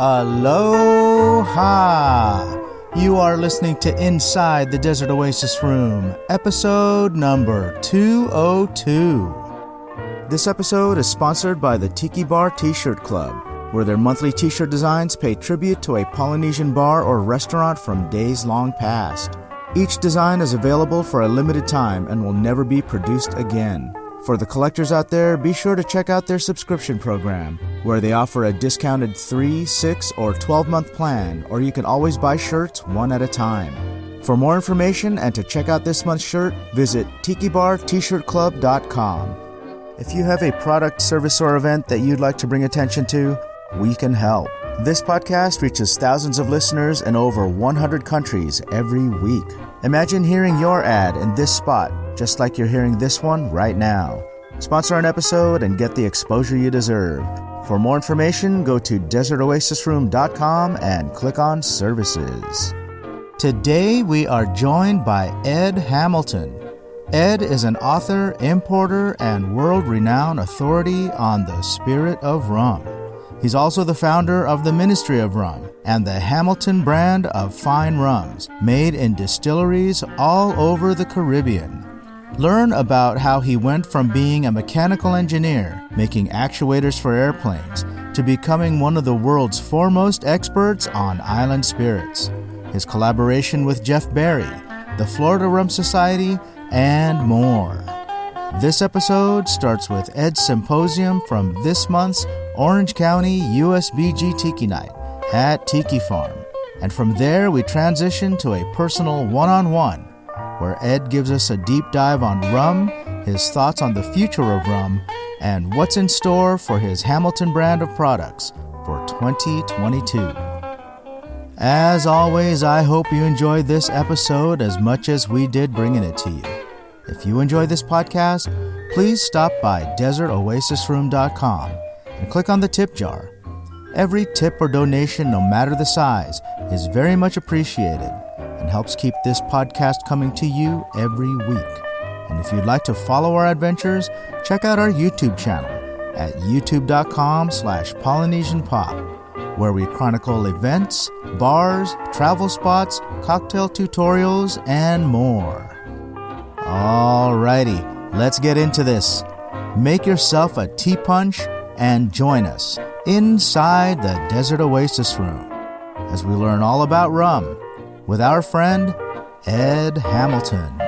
Aloha! You are listening to Inside the Desert Oasis Room, episode number 202. This episode is sponsored by the Tiki Bar T-Shirt Club, where their monthly t-shirt designs pay tribute to a Polynesian bar or restaurant from days long past. Each design is available for a limited time and will never be produced again. For the collectors out there, be sure to check out their subscription program, where they offer a discounted 3, 6, or 12-month plan, or you can always buy shirts one at a time. For more information and to check out this month's shirt, visit tikibartshirtclub.com. If you have a product, service, or event that you'd like to bring attention to, we can help. This podcast reaches thousands of listeners in over 100 countries every week. Imagine hearing your ad in this spot, just like you're hearing this one right now. Sponsor an episode and get the exposure you deserve. For more information, go to desertoasisroom.com and click on Services. Today we are joined by Ed Hamilton. Ed is an author, importer, and world-renowned authority on the spirit of rum. He's also the founder of the Ministry of Rum and the Hamilton brand of fine rums made in distilleries all over the Caribbean. Learn about how he went from being a mechanical engineer, making actuators for airplanes, to becoming one of the world's foremost experts on island spirits, his collaboration with Jeff Berry, the Florida Rum Society, and more. This episode starts with Ed's symposium from this month's Orange County USBG Tiki Night at Tiki Farm. And from there we transition to a personal one-on-one, where Ed gives us a deep dive on rum, his thoughts on the future of rum, and what's in store for his Hamilton brand of products for 2022. As always, I hope you enjoyed this episode as much as we did bringing it to you. If you enjoy this podcast, please stop by desertoasisroom.com and click on the tip jar. Every tip or donation, no matter the size, is very much appreciated and helps keep this podcast coming to you every week. And if you'd like to follow our adventures, check out our YouTube channel at youtube.com/PolynesianPop, where we chronicle events, bars, travel spots, cocktail tutorials, and more. Alrighty, let's get into this. Make yourself a tea punch and join us inside the Desert Oasis Room as we learn all about rum with our friend Ed Hamilton.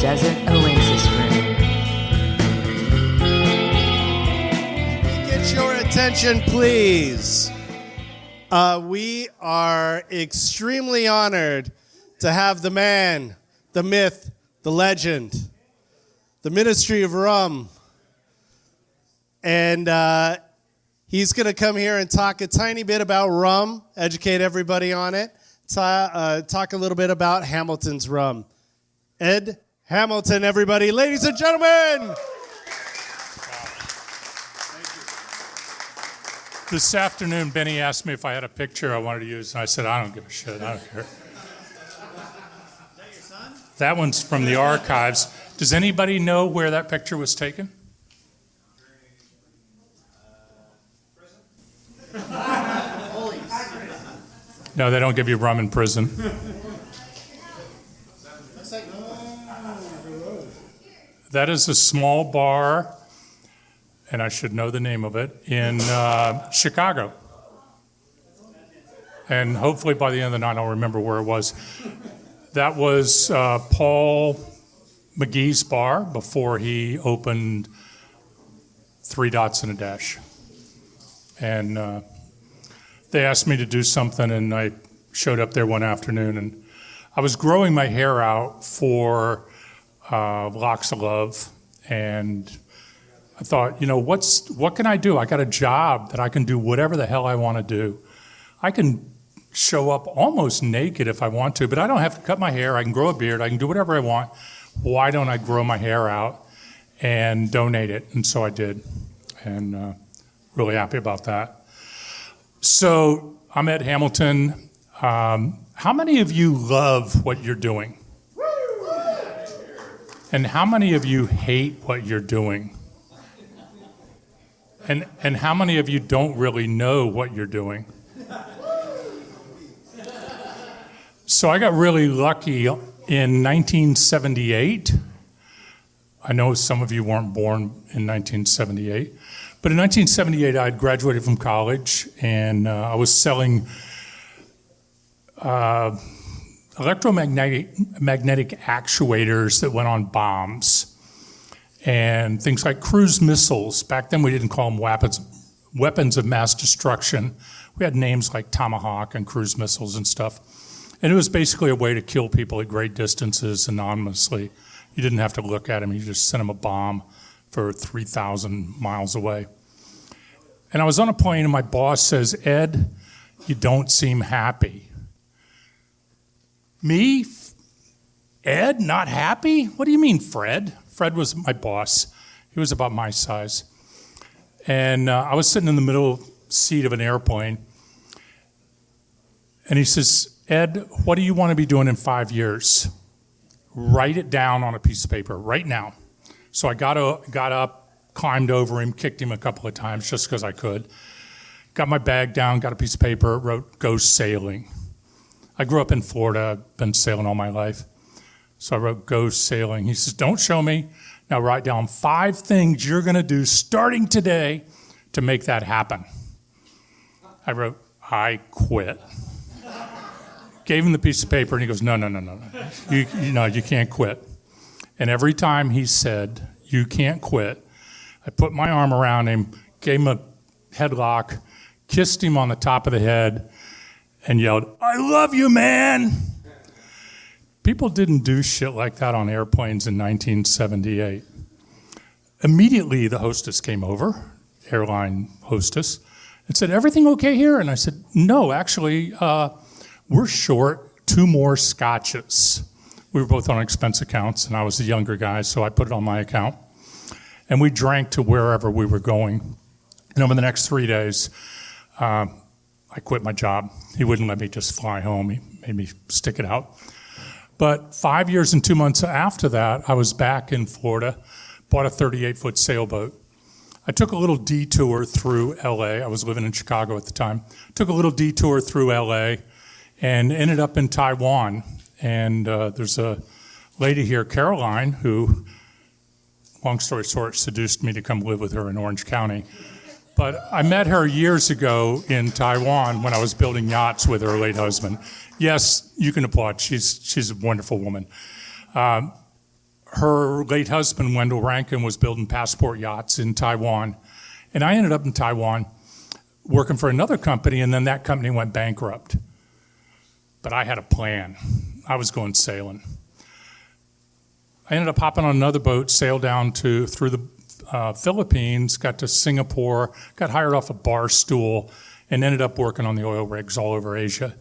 Desert Oasis Room. Get your attention, please. We are extremely honored to have the man, the myth, the legend, the Ministry of Rum. And he's going to come here and talk a tiny bit about rum, educate everybody on it, talk a little bit about Hamilton's rum. Ed Hamilton, everybody. Ladies and gentlemen. This afternoon, Benny asked me if I had a picture I wanted to use, and I said, I don't give a shit. I don't care. Is that your son? That one's from the archives. Does anybody know where that picture was taken? No, they don't give you rum in prison. That is a small bar, and I should know the name of it, in Chicago. And hopefully by the end of the night I'll remember where it was. That was Paul McGee's bar before he opened 3 Dots and a Dash. And they asked me to do something, and I showed up there one afternoon, and I was growing my hair out for Locks of Love, and I thought, what can I do? I got a job that I can do whatever the hell I want to do. I can show up almost naked if I want to, but I don't have to cut my hair. I can grow a beard. I can do whatever I want. Why don't I grow my hair out and donate it? And so I did, and really happy about that. So I'm Ed Hamilton. How many of you love what you're doing? And how many of you hate what you're doing? And how many of you don't really know what you're doing? So I got really lucky in 1978. I know some of you weren't born in 1978, but in 1978 I had graduated from college and I was selling magnetic actuators that went on bombs and things like cruise missiles. Back then we didn't call them weapons of mass destruction. We had names like Tomahawk and cruise missiles and stuff. And it was basically a way to kill people at great distances anonymously. You didn't have to look at them, you just sent them a bomb for 3,000 miles away. And I was on a plane and my boss says, "Ed, you don't seem happy." Me? Ed, not happy? What do you mean, Fred? Fred was my boss. He was about my size. And I was sitting in the middle seat of an airplane. And he says, "Ed, what do you want to be doing in 5 years? Write it down on a piece of paper right now." So I got up, climbed over him, kicked him a couple of times just because I could. Got my bag down, got a piece of paper, wrote "go sailing." I grew up in Florida, I've been sailing all my life. So I wrote "go sailing." He says, "Don't show me. Now write down 5 things you're going to do starting today to make that happen." I wrote, "I quit." Gave him the piece of paper and he goes, no. You can't quit. And every time he said, "You can't quit," I put my arm around him, gave him a headlock, kissed him on the top of the head, and yelled, "I love you, man." People didn't do shit like that on airplanes in 1978. Immediately, the hostess came over, airline hostess, and said, "Everything okay here?" And I said, "No, actually, we're short 2 more scotches." We were both on expense accounts, and I was the younger guy, so I put it on my account. And we drank to wherever we were going. And over the next 3 days, I quit my job. He wouldn't let me just fly home. He made me stick it out. But 5 years and 2 months after that, I was back in Florida, bought a 38-foot sailboat. I took a little detour through LA. I was living in Chicago at the time. Took a little detour through LA and ended up in Taiwan. And there's a lady here, Caroline, who, long story short, seduced me to come live with her in Orange County. But I met her years ago in Taiwan when I was building yachts with her late husband. Yes, you can applaud. She's a wonderful woman. Her late husband, Wendell Rankin, was building passport yachts in Taiwan. And I ended up in Taiwan working for another company, and then that company went bankrupt. But I had a plan. I was going sailing. I ended up hopping on another boat, sailed down through the Philippines, got to Singapore, got hired off a bar stool, and ended up working on the oil rigs all over Asia.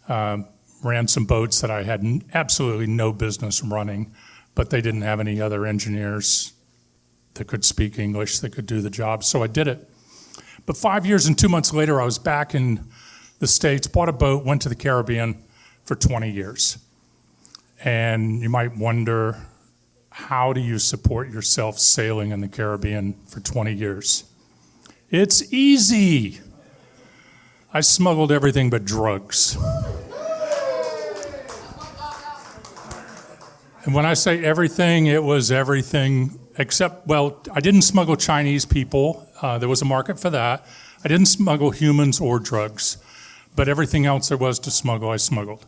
Ran some boats that I had absolutely no business running, but they didn't have any other engineers that could speak English that could do the job, so I did it. But 5 years and 2 months later, I was back in the States, bought a boat, went to the Caribbean for 20 years. And you might wonder, how do you support yourself sailing in the Caribbean for 20 years? It's easy. I smuggled everything but drugs. And when I say everything, it was everything except, well, I didn't smuggle Chinese people. There was a market for that. I didn't smuggle humans or drugs. But everything else there was to smuggle, I smuggled.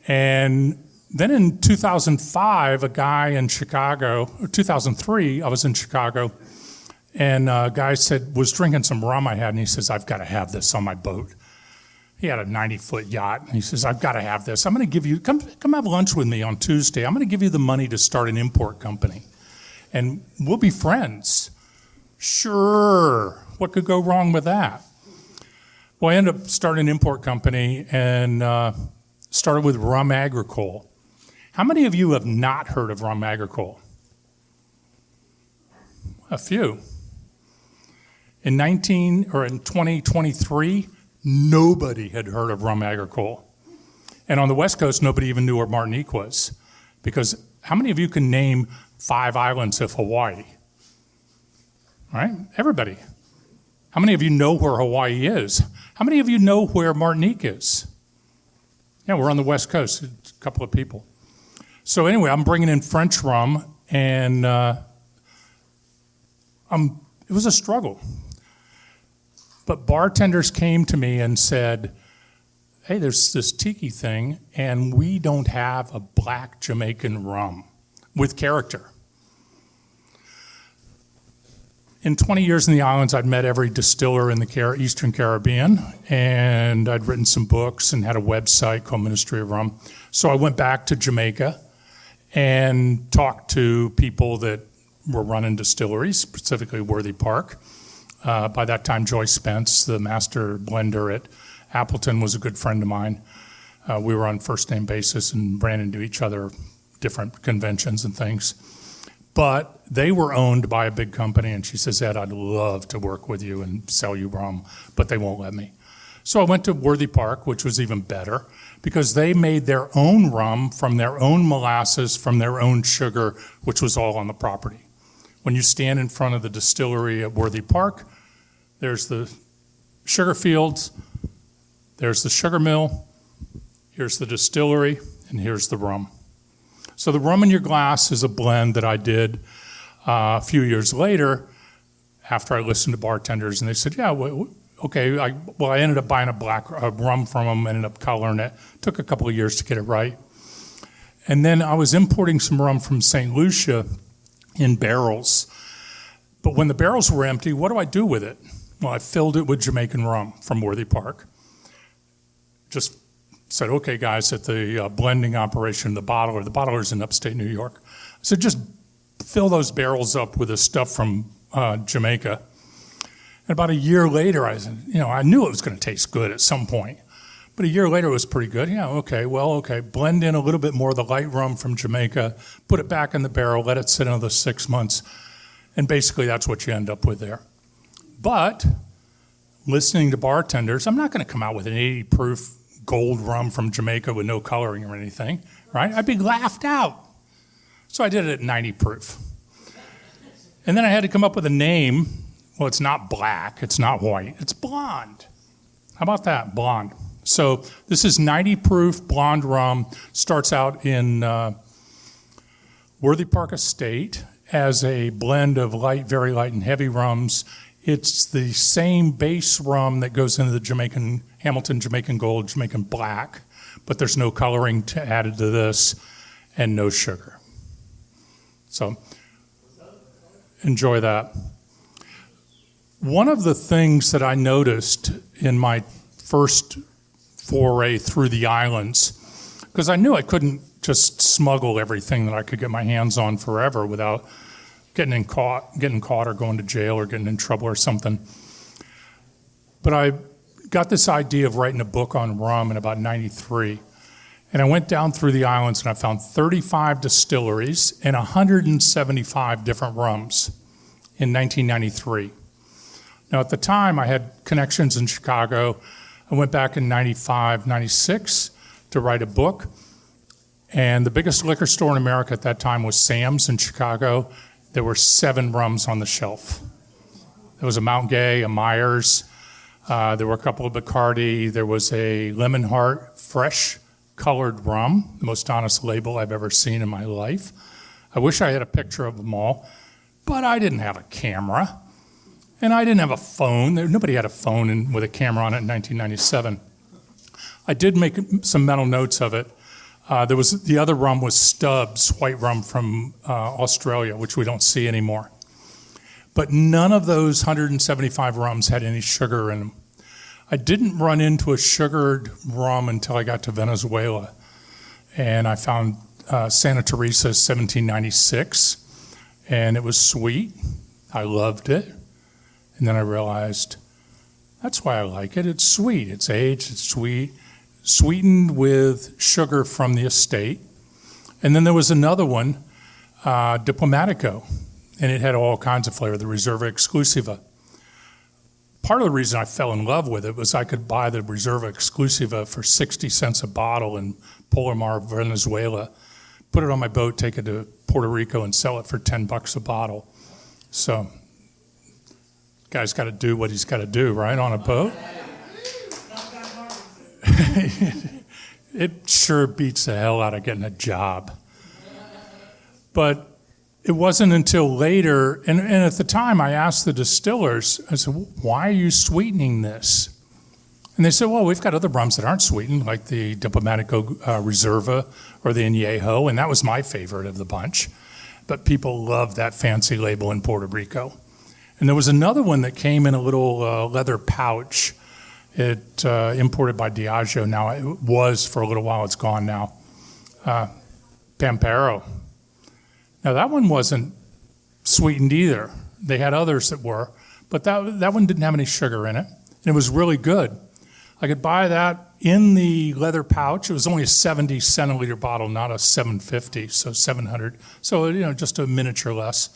And then in 2005, a guy in Chicago, or 2003, I was in Chicago, and a guy was drinking some rum I had, and he says, "I've got to have this on my boat." He had a 90-foot yacht, and he says, "I've got to have this. I'm going to give you, come have lunch with me on Tuesday. I'm going to give you the money to start an import company, and we'll be friends." Sure. What could go wrong with that? Well, I ended up starting an import company and started with Rum Agricole. How many of you have not heard of Rum Agricole? A few. In 2023, nobody had heard of rum agricole. And on the West Coast, nobody even knew where Martinique was. Because how many of you can name 5 islands of Hawaii? All right, everybody. How many of you know where Hawaii is? How many of you know where Martinique is? Yeah, we're on the West Coast, a couple of people. So anyway, I'm bringing in French rum, and it was a struggle. But bartenders came to me and said, hey, there's this tiki thing, and we don't have a black Jamaican rum with character. In 20 years in the islands, I'd met every distiller in the Eastern Caribbean, and I'd written some books and had a website called Ministry of Rum. So I went back to Jamaica and talked to people that were running distilleries, specifically Worthy Park. By that time, Joyce Spence, the master blender at Appleton, was a good friend of mine. We were on first-name basis and ran into each other, different conventions and things. But they were owned by a big company, and she says, Ed, I'd love to work with you and sell you rum, but they won't let me. So I went to Worthy Park, which was even better, because they made their own rum from their own molasses, from their own sugar, which was all on the property. When you stand in front of the distillery at Worthy Park, there's the sugar fields, there's the sugar mill, here's the distillery, and here's the rum. So the rum in your glass is a blend that I did a few years later after I listened to bartenders, and they said, yeah, okay. I ended up buying a black rum from them, ended up coloring it. Took a couple of years to get it right. And then I was importing some rum from St. Lucia in barrels. But when the barrels were empty, what do I do with it? Well, I filled it with Jamaican rum from Worthy Park. Just said, okay, guys, at the blending operation, the bottler's in upstate New York. I said, just fill those barrels up with the stuff from Jamaica. And about a year later, I said, I knew it was going to taste good at some point. But a year later, it was pretty good. Yeah, okay, blend in a little bit more of the light rum from Jamaica, put it back in the barrel, let it sit another 6 months. And basically, that's what you end up with there. But listening to bartenders, I'm not going to come out with an 80 proof gold rum from Jamaica with no coloring or anything, right? I'd be laughed out. So I did it at 90 proof. And then I had to come up with a name. Well, it's not black, it's not white, it's blonde. How about that, blonde? So this is 90 proof blonde rum, starts out in Worthy Park Estate as a blend of light, very light and heavy rums. It's the same base rum that goes into the Hamilton Jamaican Gold, Jamaican Black, but there's no coloring added to this and no sugar. So enjoy that. One of the things that I noticed in my first foray through the islands, because I knew I couldn't just smuggle everything that I could get my hands on forever without getting caught or going to jail or getting in trouble or something. But I got this idea of writing a book on rum in about 93. And I went down through the islands and I found 35 distilleries and 175 different rums in 1993. Now, at the time, I had connections in Chicago. I went back in 95, 96 to write a book. And the biggest liquor store in America at that time was Sam's in Chicago. There were 7 rums on the shelf. There was a Mount Gay, a Myers. There were a couple of Bacardi. There was a Lemon Heart fresh colored rum, the most honest label I've ever seen in my life. I wish I had a picture of them all, but I didn't have a camera. And I didn't have a phone. Nobody had a phone with a camera on it in 1997. I did make some mental notes of it. The other rum was Stubbs, white rum from Australia, which we don't see anymore. But none of those 175 rums had any sugar in them. I didn't run into a sugared rum until I got to Venezuela. And I found Santa Teresa 1796, and it was sweet. I loved it. And then I realized, that's why I like it. It's sweet. It's aged, it's sweet, sweetened with sugar from the estate. And then there was another one, Diplomatico, and it had all kinds of flavor, the Reserva Exclusiva. part of the reason I fell in love with it was I could buy the Reserva Exclusiva for 60 cents a bottle in Palomar, Venezuela, put it on my boat, take it to Puerto Rico, and sell it for $10 a bottle. So, guy's got to do what he's got to do, right, on a boat? It sure beats the hell out of getting a job. But it wasn't until later, and at the time I asked the distillers, I said, why are you sweetening this? And they said, well, we've got other rums that aren't sweetened, like the Diplomatico Reserva or the Añejo, and that was my favorite of the bunch. But people loved that fancy label in Puerto Rico. And there was another one that came in a little leather pouch. It imported by Diageo. Now, it was for a little while. It's gone now. Pampero. Now, that one wasn't sweetened either. They had others that were, but that one didn't have any sugar in it. And it was really good. I could buy that in the leather pouch. It was only a 70 centiliter bottle, not a 750, so 700. So, just a miniature less.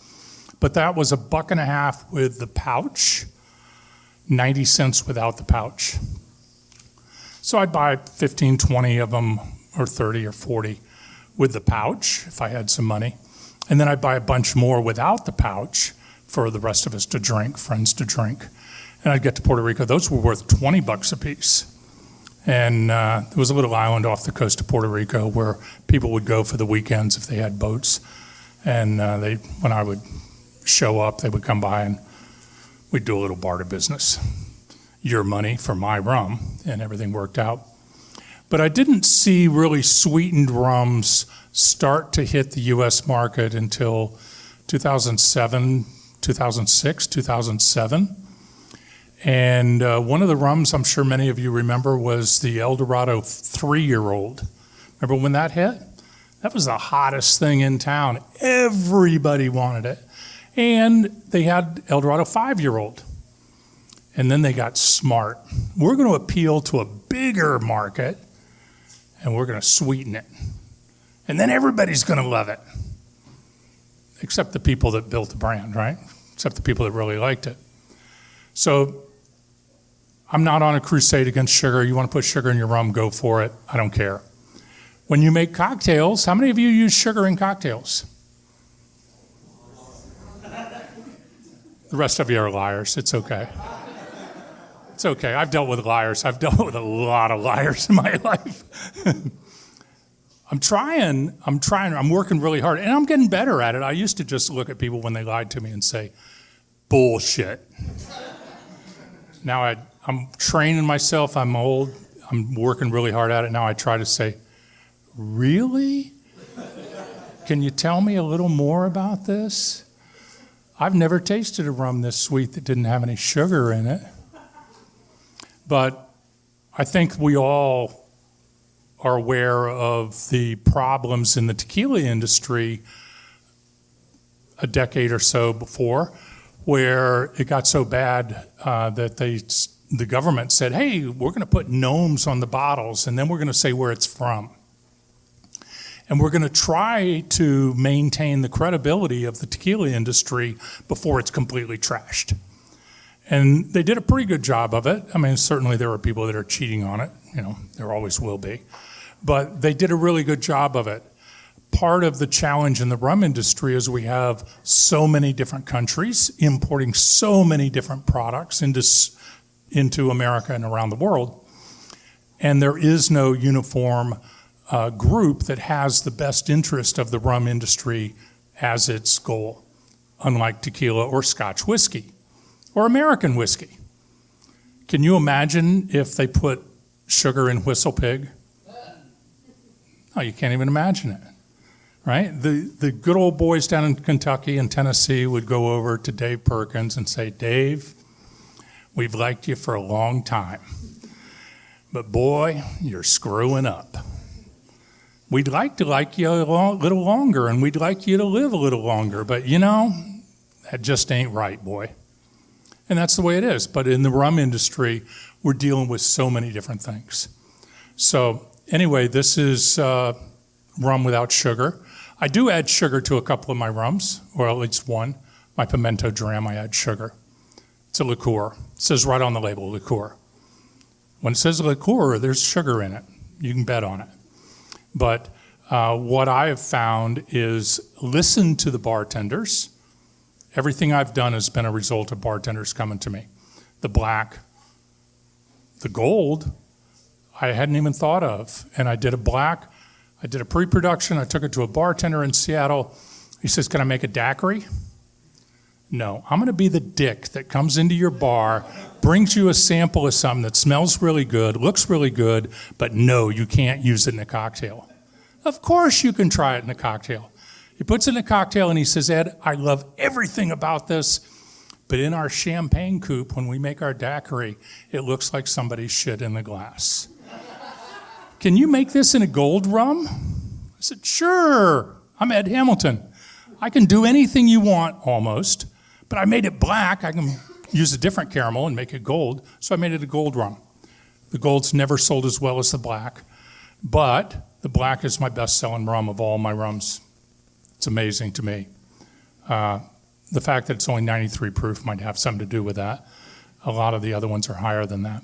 But that was $1.50 with the pouch, 90 cents without the pouch. So I'd buy 15, 20 of them, or 30 or 40 with the pouch if I had some money. And then I'd buy a bunch more without the pouch for the rest of us to drink, friends to drink. And I'd get to Puerto Rico. Those were worth $20 a piece. And there was a little island off the coast of Puerto Rico where people would go for the weekends if they had boats. And when I would show up, they would come by and we'd do a little barter business. Your money for my rum, and everything worked out. But I didn't see really sweetened rums start to hit the U.S. market until 2007, 2006, 2007. And one of the rums I'm sure many of you remember was the El Dorado 3-year-old. Remember when that hit? That was the hottest thing in town. Everybody wanted it. And they had El Dorado 5-year-old. And then they got smart. We're going to appeal to a bigger market, and we're going to sweeten it. And then everybody's going to love it. Except the people that built the brand, right? Except the people that really liked it. So I'm not on a crusade against sugar. You want to put sugar in your rum, go for it. I don't care. When you make cocktails, how many of you use sugar in cocktails? The rest of you are liars. It's okay. It's okay. I've dealt with liars. I've dealt with a lot of liars in my life. I'm working really hard, and I'm getting better at it. I used to just look at people when they lied to me and say, bullshit. Now I'm training myself. I'm old. I'm working really hard at it. Now I try to say, really? Can you tell me a little more about this? I've never tasted a rum this sweet that didn't have any sugar in it. But I think we all are aware of the problems in the tequila industry a decade or so before, where it got so bad that the government said, hey, we're going to put gnomes on the bottles, and then we're going to say where it's from. And we're going to try to maintain the credibility of the tequila industry before it's completely trashed. And they did a pretty good job of it. I mean, certainly there are people that are cheating on it. There always will be. But they did a really good job of it. Part of the challenge in the rum industry is we have so many different countries importing so many different products into America and around the world. And there is no uniform group that has the best interest of the rum industry as its goal, unlike tequila or Scotch whiskey or American whiskey. Can you imagine if they put sugar in Whistle Pig? No, you can't even imagine it, right? The good old boys down in Kentucky and Tennessee would go over to Dave Perkins and say, Dave, we've liked you for a long time, but boy, you're screwing up. We'd like to like you a little longer, and we'd like you to live a little longer, but that just ain't right, boy. And that's the way it is. But in the rum industry, we're dealing with so many different things. So anyway, this is rum without sugar. I do add sugar to a couple of my rums, or at least one. My pimento dram, I add sugar. It's a liqueur. It says right on the label, liqueur. When it says liqueur, there's sugar in it. You can bet on it. But what I have found is listen to the bartenders. Everything I've done has been a result of bartenders coming to me. The black, the gold, I hadn't even thought of. And I did a black, I did a pre-production. I took it to a bartender in Seattle. He says, can I make a daiquiri? No, I'm going to be the dick that comes into your bar, brings you a sample of something that smells really good, looks really good, but no, you can't use it in a cocktail. Of course you can try it in a cocktail. He puts it in a cocktail and he says, Ed, I love everything about this, but in our champagne coupe, when we make our daiquiri, it looks like somebody's shit in the glass. Can you make this in a gold rum? I said, sure. I'm Ed Hamilton. I can do anything you want, almost. But I made it black. I can use a different caramel and make it gold. So I made it a gold rum. The gold's never sold as well as the black. But the black is my best-selling rum of all my rums. It's amazing to me. The fact that it's only 93 proof might have something to do with that. A lot of the other ones are higher than that.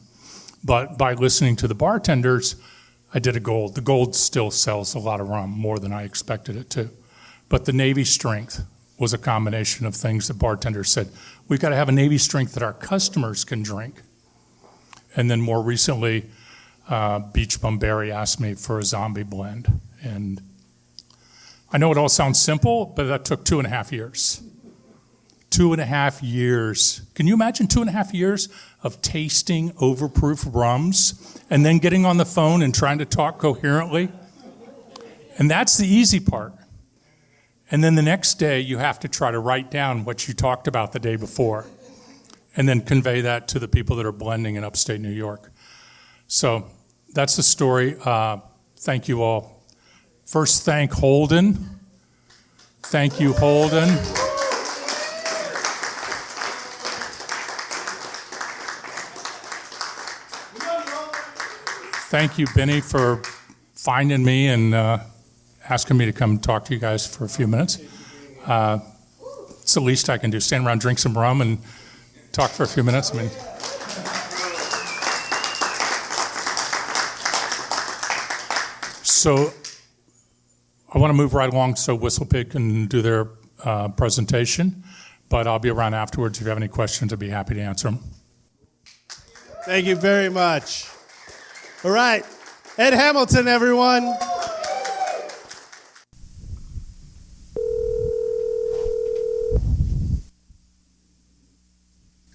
But by listening to the bartenders, I did a gold. The gold still sells a lot of rum, more than I expected it to. But the Navy strength was a combination of things that bartenders said, we've got to have a Navy strength that our customers can drink. And then more recently, Beach Bum Berry asked me for a zombie blend. And I know it all sounds simple, but that took 2.5 years. 2.5 years. Can you imagine 2.5 years of tasting overproof rums and then getting on the phone and trying to talk coherently? And that's the easy part. And then the next day, you have to try to write down what you talked about the day before and then convey that to the people that are blending in upstate New York. So that's the story. Thank you all. First, thank Holden. Thank you, Holden. Thank you, Benny, for finding me and asking me to come talk to you guys for a few minutes. It's the least I can do, stand around, drink some rum, and talk for a few minutes. I mean, so I want to move right along so Whistlepig can do their presentation, but I'll be around afterwards. If you have any questions, I'd be happy to answer them. Thank you very much. All right, Ed Hamilton, everyone.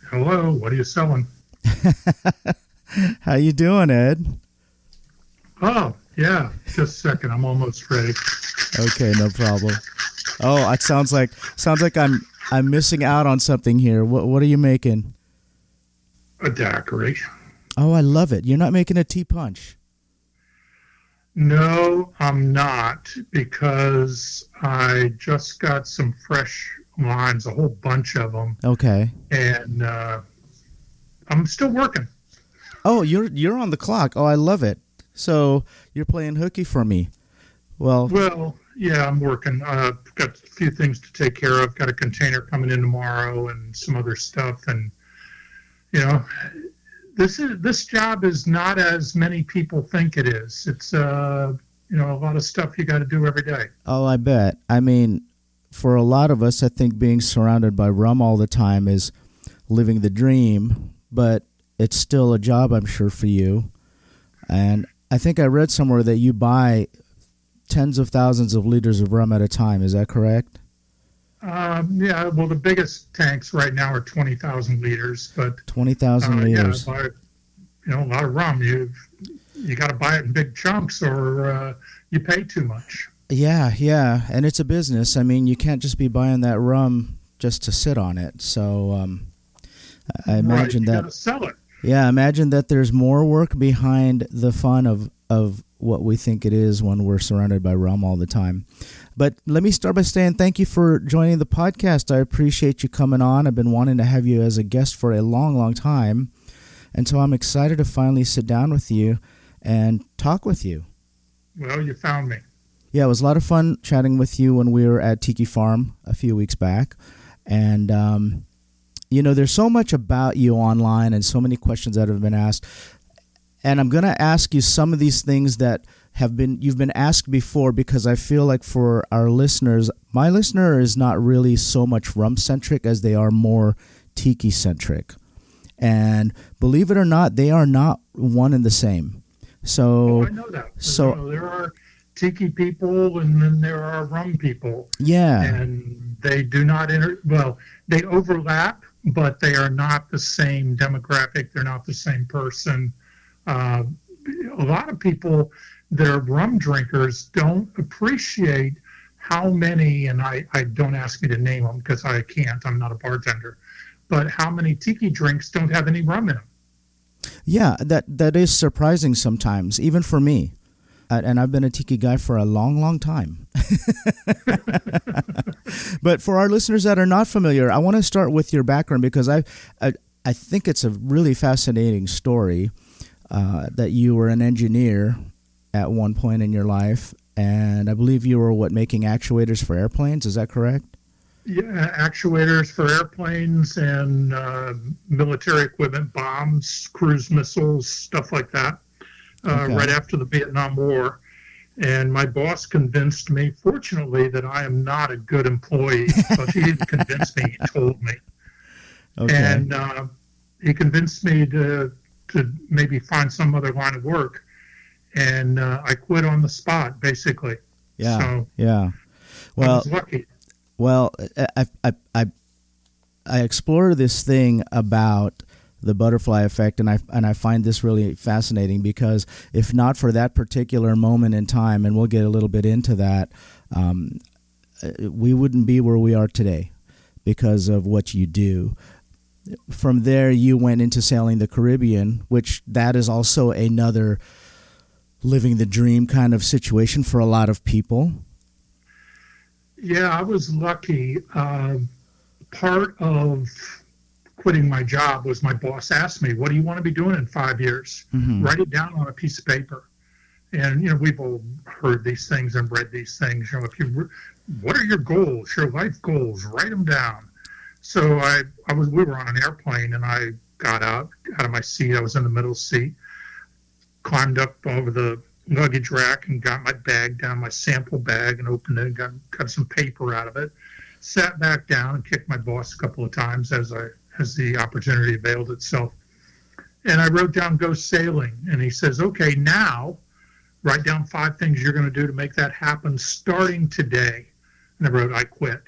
Hello, what are you selling? How you doing, Ed? Oh, yeah, just a second. I'm almost ready. Okay, no problem. Oh, it sounds like I'm missing out on something here. What are you making? A daiquiri. Oh, I love it. You're not making a tea punch. No, I'm not, because I just got some fresh lines, a whole bunch of them. Okay. And I'm still working. Oh, you're on the clock. Oh, I love it. So you're playing hooky for me. Well, yeah, I'm working. I've got a few things to take care of. Got a container coming in tomorrow and some other stuff. And, you know, this job is not as many people think it is. It's, a lot of stuff you got to do every day. Oh, I bet. I mean, for a lot of us, I think being surrounded by rum all the time is living the dream, but it's still a job, I'm sure, for you. And I think I read somewhere that you buy tens of thousands of liters of rum at a time. Is that correct? Yeah, well, the biggest tanks right now are 20,000 liters, but 20,000 liters. Yeah, a lot of rum. You got to buy it in big chunks, or you pay too much. Yeah, and it's a business. I mean, you can't just be buying that rum just to sit on it. So I imagine that. You got to sell it. Yeah, imagine that there's more work behind the fun of what we think it is when we're surrounded by rum all the time. But let me start by saying thank you for joining the podcast. I appreciate you coming on. I've been wanting to have you as a guest for a long, long time. And so I'm excited to finally sit down with you and talk with you. Well, you found me. Yeah, it was a lot of fun chatting with you when we were at Tiki Farm a few weeks back. And, there's so much about you online and so many questions that have been asked. And I'm going to ask you some of these things that you've been asked before, because I feel like for our listeners, my listener is not really so much rum-centric as they are more tiki-centric. And believe it or not, they are not one and the same. So I know that. So there are tiki people, and then there are rum people. Yeah. And they do not they overlap, but they are not the same demographic. They're not the same person. A lot of people that are rum drinkers don't appreciate how many, and I don't ask me to name them because I can't, I'm not a bartender, but how many tiki drinks don't have any rum in them. Yeah, that is surprising sometimes, even for me. And I've been a tiki guy for a long, long time. But for our listeners that are not familiar, I want to start with your background, because I think it's a really fascinating story that you were an engineer at one point in your life, and I believe you were making actuators for airplanes. Is that correct? Yeah, actuators for airplanes and military equipment, bombs, cruise missiles, stuff like that. Okay. Right after the Vietnam War. And my boss convinced me, fortunately, that I am not a good employee. But he didn't convince me, he told me. Okay. And he convinced me to maybe find some other line of work. And I quit on the spot, basically. Yeah, so yeah. Well, I was lucky. Well, I explore this thing about the butterfly effect, and I find this really fascinating, because if not for that particular moment in time, and we'll get a little bit into that, we wouldn't be where we are today because of what you do. From there, you went into sailing the Caribbean, which that is also another living the dream kind of situation for a lot of people. Yeah, I was lucky. Part of quitting my job was my boss asked me, what do you want to be doing in 5 years? Mm-hmm. Write it down on a piece of paper. And, we've all heard these things and read these things. What are your goals, your life goals? Write them down. So we were on an airplane, and I got out of my seat. I was in the middle seat, climbed up over the luggage rack and got my bag down, my sample bag, and opened it and got some paper out of it, sat back down and kicked my boss a couple of times as the opportunity availed itself. And I wrote down go sailing, and he says, okay, now write down 5 things you're going to do to make that happen starting today. And I wrote, I quit.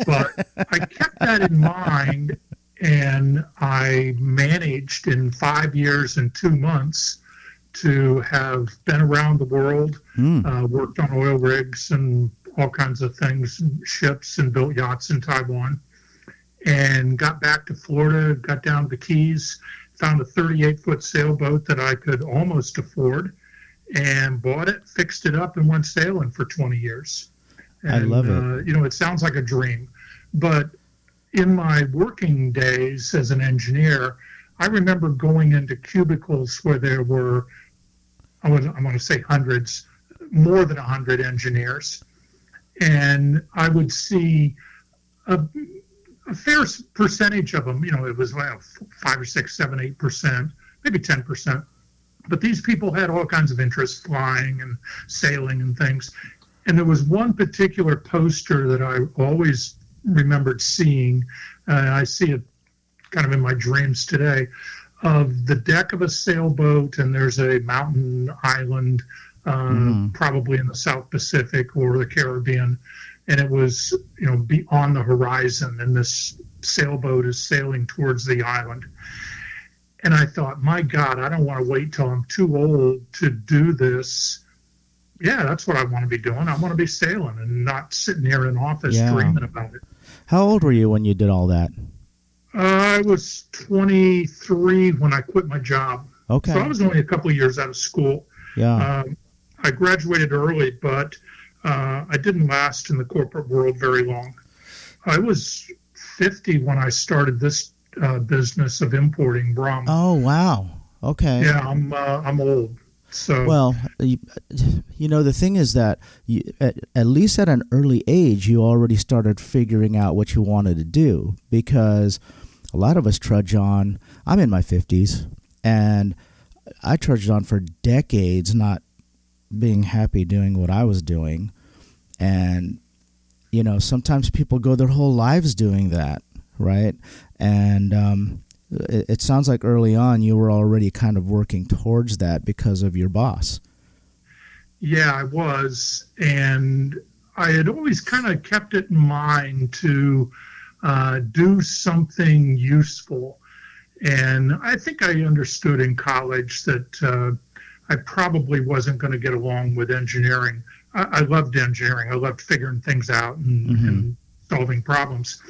But I kept that in mind, and I managed in 5 years and 2 months to have been around the world, worked on oil rigs and all kinds of things, ships, and built yachts in Taiwan, and got back to Florida, got down to the Keys, found a 38-foot sailboat that I could almost afford, and bought it, fixed it up, and went sailing for 20 years. And, I love it. It sounds like a dream, but in my working days as an engineer, I remember going into cubicles where there were, I want to say hundreds, more than 100 engineers. And I would see a fair percentage of them, it was 5 or 6, 7, 8%, maybe 10%. But these people had all kinds of interests, flying and sailing and things. And there was one particular poster that I always remembered seeing, I see it kind of in my dreams today, of the deck of a sailboat, and there's a mountain island, probably in the South Pacific or the Caribbean, and it was, beyond the horizon, and this sailboat is sailing towards the island. And I thought, my God, I don't want to wait till I'm too old to do this. Yeah, that's what I want to be doing. I want to be sailing and not sitting here in an office dreaming about it. How old were you when you did all that? I was 23 when I quit my job. Okay. So I was only a couple of years out of school. Yeah. I graduated early, but I didn't last in the corporate world very long. I was 50 when I started this business of importing rum. Oh, wow. Okay. Yeah, I'm old. So well, the thing is that at least at an early age, you already started figuring out what you wanted to do, because a lot of us trudge on. I'm in my 50s, and I trudged on for decades not being happy doing what I was doing. And, you know, sometimes people go their whole lives doing that, right? And it sounds like early on you were already kind of working towards that because of your boss. Yeah, I was. And I had always kind of kept it in mind to do something useful. And I think I understood in college that I probably wasn't going to get along with engineering. I loved engineering. I loved figuring things out and solving problems.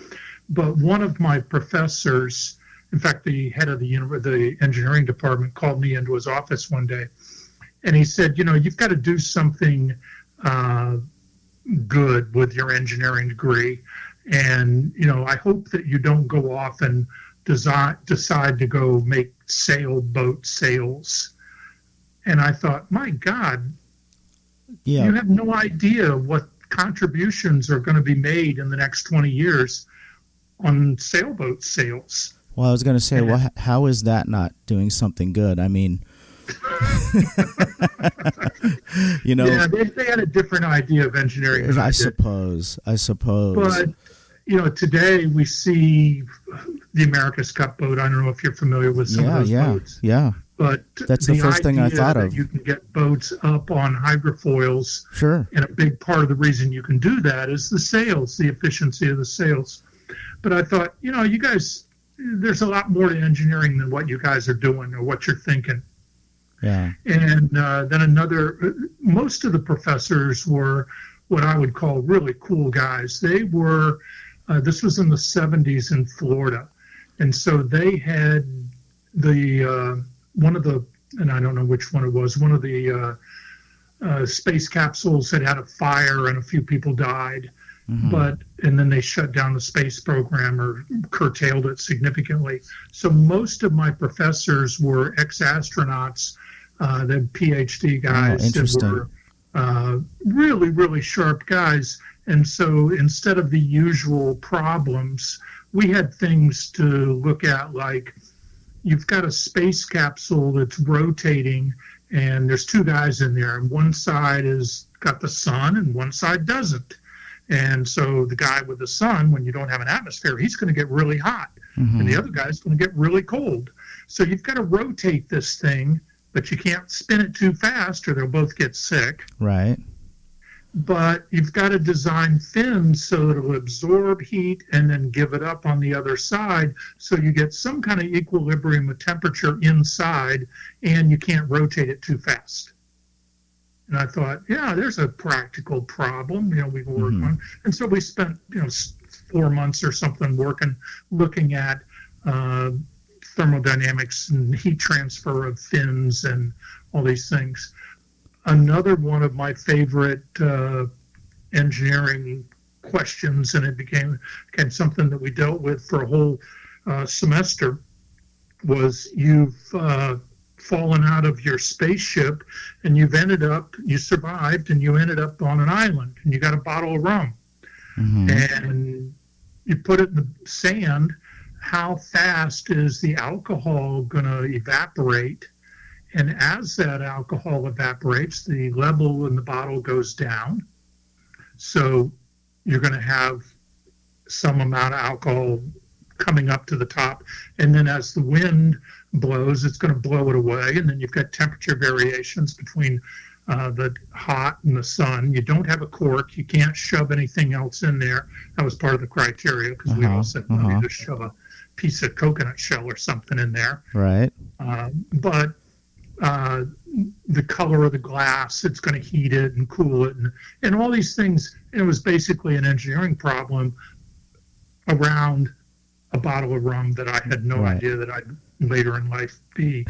But one of my professors, in fact, the head of the engineering department, called me into his office one day, and he said, you know, you've got to do something good with your engineering degree. And, you know, I hope that you don't go off and decide to go make sailboat sails. And I thought, my God, you have no idea what contributions are going to be made in the next 20 years on sailboat sails. Well, I was going to say, well, how is that not doing something good? I mean, you know. Yeah, they had a different idea of engineering than I suppose. But, you know, today we see the America's Cup boat. I don't know if you're familiar with some of those boats. Yeah. But that's the first thing I thought of. You can get boats up on hydrofoils. Sure. And a big part of the reason you can do that is the sails, the efficiency of the sails. But I thought, you know, you guys, there's a lot more to engineering than what you guys are doing or what you're thinking. Yeah. And then most of the professors were what I would call really cool guys. They were, this was in the 70s in Florida. And so they had one of the, and I don't know which one it was, one of the space capsules had had a fire and a few people died. And then they shut down the space program or curtailed it significantly. So most of my professors were ex-astronauts, the PhD guys that were really, really sharp guys. And so instead of the usual problems, we had things to look at, like you've got a space capsule that's rotating and there's two guys in there, and one side has got the sun and one side doesn't. And so the guy with the sun, when you don't have an atmosphere, he's going to get really hot. And the other guy's going to get really cold. So you've got to rotate this thing, but you can't spin it too fast or they'll both get sick. Right. But you've got to design fins so that it'll absorb heat and then give it up on the other side, so you get some kind of equilibrium of temperature inside and you can't rotate it too fast. And I thought, yeah, there's a practical problem, you know, we can work on. And so we spent, 4 months or something looking at thermodynamics and heat transfer of fins and all these things. Another one of my favorite engineering questions, and it became something that we dealt with for a whole semester, was you've fallen out of your spaceship and you survived and you ended up on an island and you got a bottle of rum and you put it in the sand. How fast is the alcohol going to evaporate? And as that alcohol evaporates, the level in the bottle goes down. So you're going to have some amount of alcohol coming up to the top. And then as the wind blows, it's going to blow it away. And then you've got temperature variations between the hot and the sun. You don't have a cork. You can't shove anything else in there. That was part of the criteria, because we all said, well, you just shove a piece of coconut shell or something in there. Right. But the color of the glass, it's going to heat it and cool it and all these things. It was basically an engineering problem around a bottle of rum that I had no idea that I'd later in life be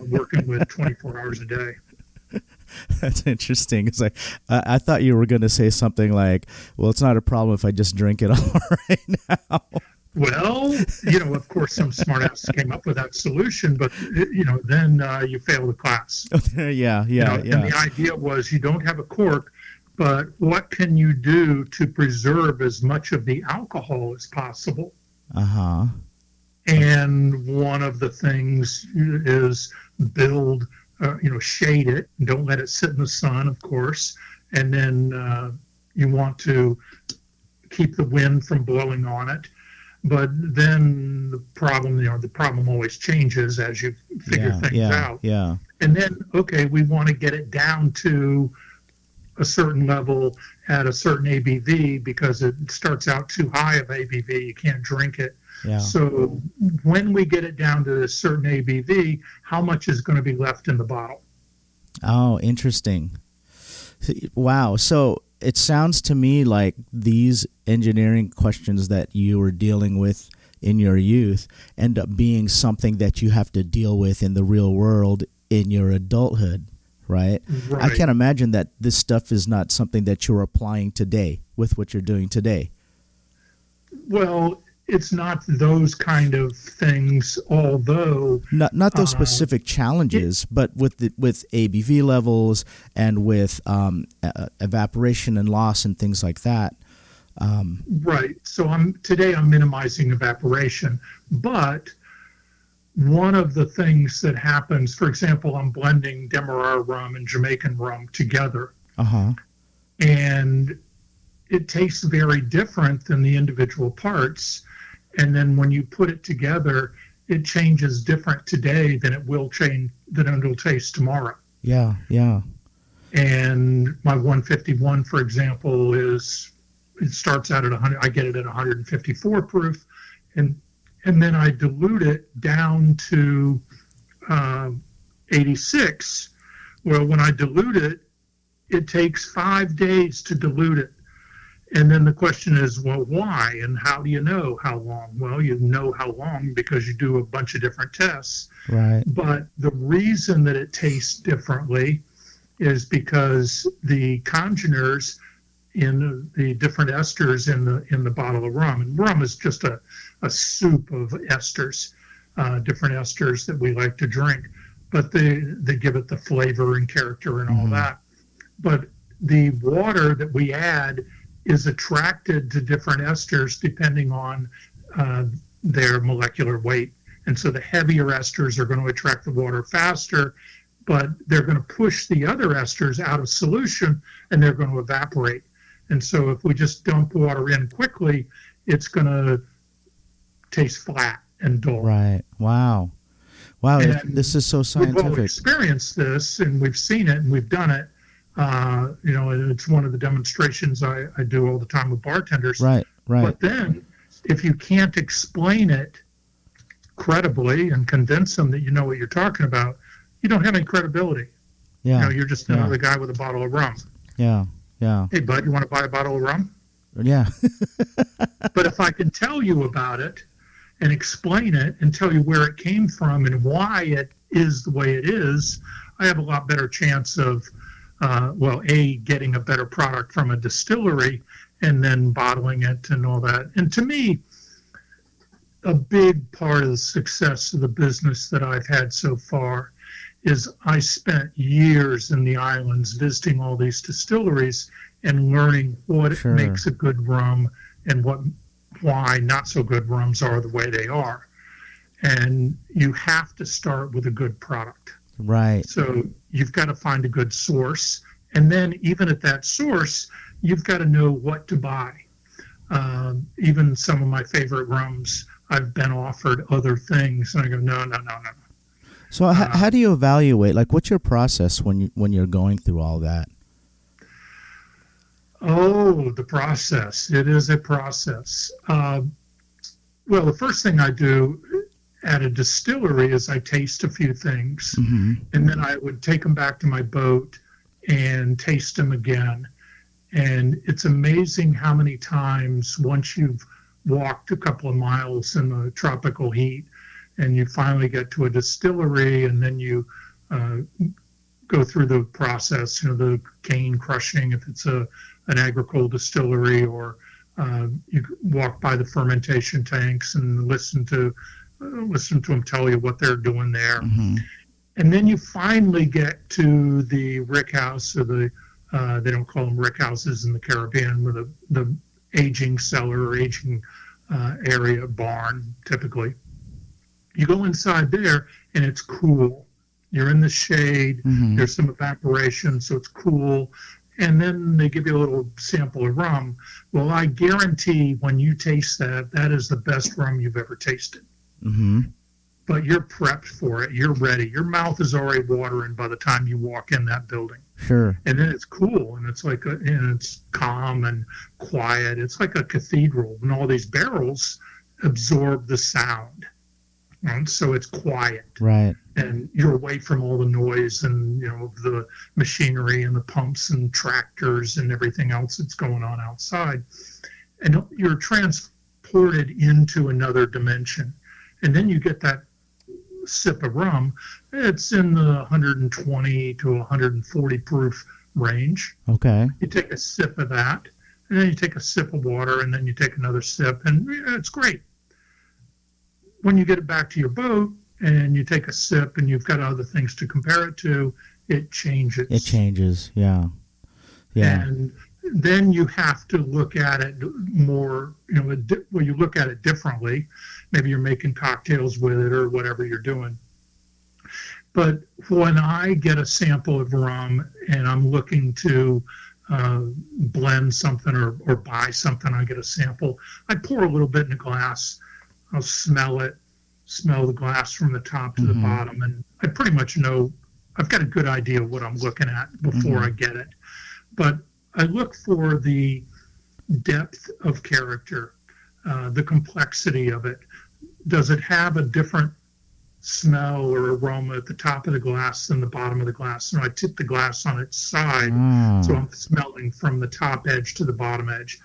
working with 24 hours a day. That's interesting. It's like, I thought you were going to say something like, well, it's not a problem if I just drink it all right now. Well, of course, some smartass came up with that solution, but, then you fail the class. Yeah. And the idea was you don't have a cork, but what can you do to preserve as much of the alcohol as possible? And one of the things is build, shade it. Don't let it sit in the sun, of course. And then you want to keep the wind from blowing on it. But then the problem always changes as you figure things out. Yeah. And then, okay, we want to get it down to a certain level at a certain ABV because it starts out too high of ABV. You can't drink it. Yeah. So when we get it down to a certain ABV, how much is going to be left in the bottle? Oh, interesting. Wow. So it sounds to me like these engineering questions that you were dealing with in your youth end up being something that you have to deal with in the real world in your adulthood, right? I can't imagine that this stuff is not something that you're applying today with what you're doing today. Well, it's not those kind of things, although not those specific challenges, but with ABV levels and with evaporation and loss and things like that. Right. So today I'm minimizing evaporation, but one of the things that happens, for example, I'm blending Demerara rum and Jamaican rum together, and it tastes very different than the individual parts. And then when you put it together, it changes different today than it will taste tomorrow. Yeah, yeah. And my 151, for example, it starts out at 100. I get it at 154 proof, and then I dilute it down to 86. Well, when I dilute it, it takes 5 days to dilute it. And then the question is, well, why? And how do you know how long? Well, you know how long because you do a bunch of different tests. Right. But the reason that it tastes differently is because the congeners in the different esters in the bottle of rum, and rum is just a soup of esters, different esters that we like to drink, but they give it the flavor and character and all that. But the water that we add is attracted to different esters depending on their molecular weight. And so the heavier esters are going to attract the water faster, but they're going to push the other esters out of solution and they're going to evaporate. And so if we just dump water in quickly, it's going to taste flat and dull. Right. Wow. Wow. And this is so scientific. We've all experienced this and we've seen it and we've done it. And it's one of the demonstrations I do all the time with bartenders. Right. But then if you can't explain it credibly and convince them that you know what you're talking about, you don't have any credibility. Yeah. You're just another guy with a bottle of rum. Yeah. Yeah. Hey, bud, you want to buy a bottle of rum? Yeah. But if I can tell you about it and explain it and tell you where it came from and why it is the way it is, I have a lot better chance of getting a better product from a distillery and then bottling it and all that. And to me, a big part of the success of the business that I've had so far is I spent years in the islands visiting all these distilleries and learning what makes a good rum and why not so good rums are the way they are. And you have to start with a good product. Right. So you've got to find a good source. And then even at that source, you've got to know what to buy. Even some of my favorite rums, I've been offered other things. And I go, no. So how do you evaluate? Like, what's your process when you're going through all that? Oh, the process. It is a process. Well, the first thing I do at a distillery is I taste a few things, and then I would take them back to my boat and taste them again. And it's amazing how many times once you've walked a couple of miles in the tropical heat and you finally get to a distillery and then you go through the process, the cane crushing if it's an agricole distillery, or you walk by the fermentation tanks and listen to them tell you what they're doing there. And then you finally get to the rick house, or they don't call them rick houses in the Caribbean, with the aging cellar or aging area barn typically. You go inside there, and it's cool. You're in the shade. There's some evaporation, so it's cool. And then they give you a little sample of rum. Well, I guarantee when you taste that, that is the best rum you've ever tasted. But you're prepped for it. You're ready. Your mouth is already watering by the time you walk in that building. Sure. And then it's cool, and it's like and it's calm and quiet. It's like a cathedral, and all these barrels absorb the sound. And so it's quiet. Right. And you're away from all the noise and, the machinery and the pumps and tractors and everything else that's going on outside. And you're transported into another dimension. And then you get that sip of rum. It's in the 120 to 140 proof range. Okay. You take a sip of that, and then you take a sip of water, and then you take another sip, and it's great. When you get it back to your boat and you take a sip and you've got other things to compare it to, it changes. It changes, yeah. Yeah. And then you have to look at it more, you look at it differently. Maybe you're making cocktails with it or whatever you're doing. But when I get a sample of rum and I'm looking to blend something or buy something, I get a sample, I pour a little bit in a glass. I'll smell the glass from the top to the bottom, and I pretty much know, I've got a good idea of what I'm looking at before I get it. But I look for the depth of character, the complexity of it. Does it have a different smell or aroma at the top of the glass than the bottom of the glass? And I tip the glass on its side, so I'm smelling from the top edge to the bottom edge.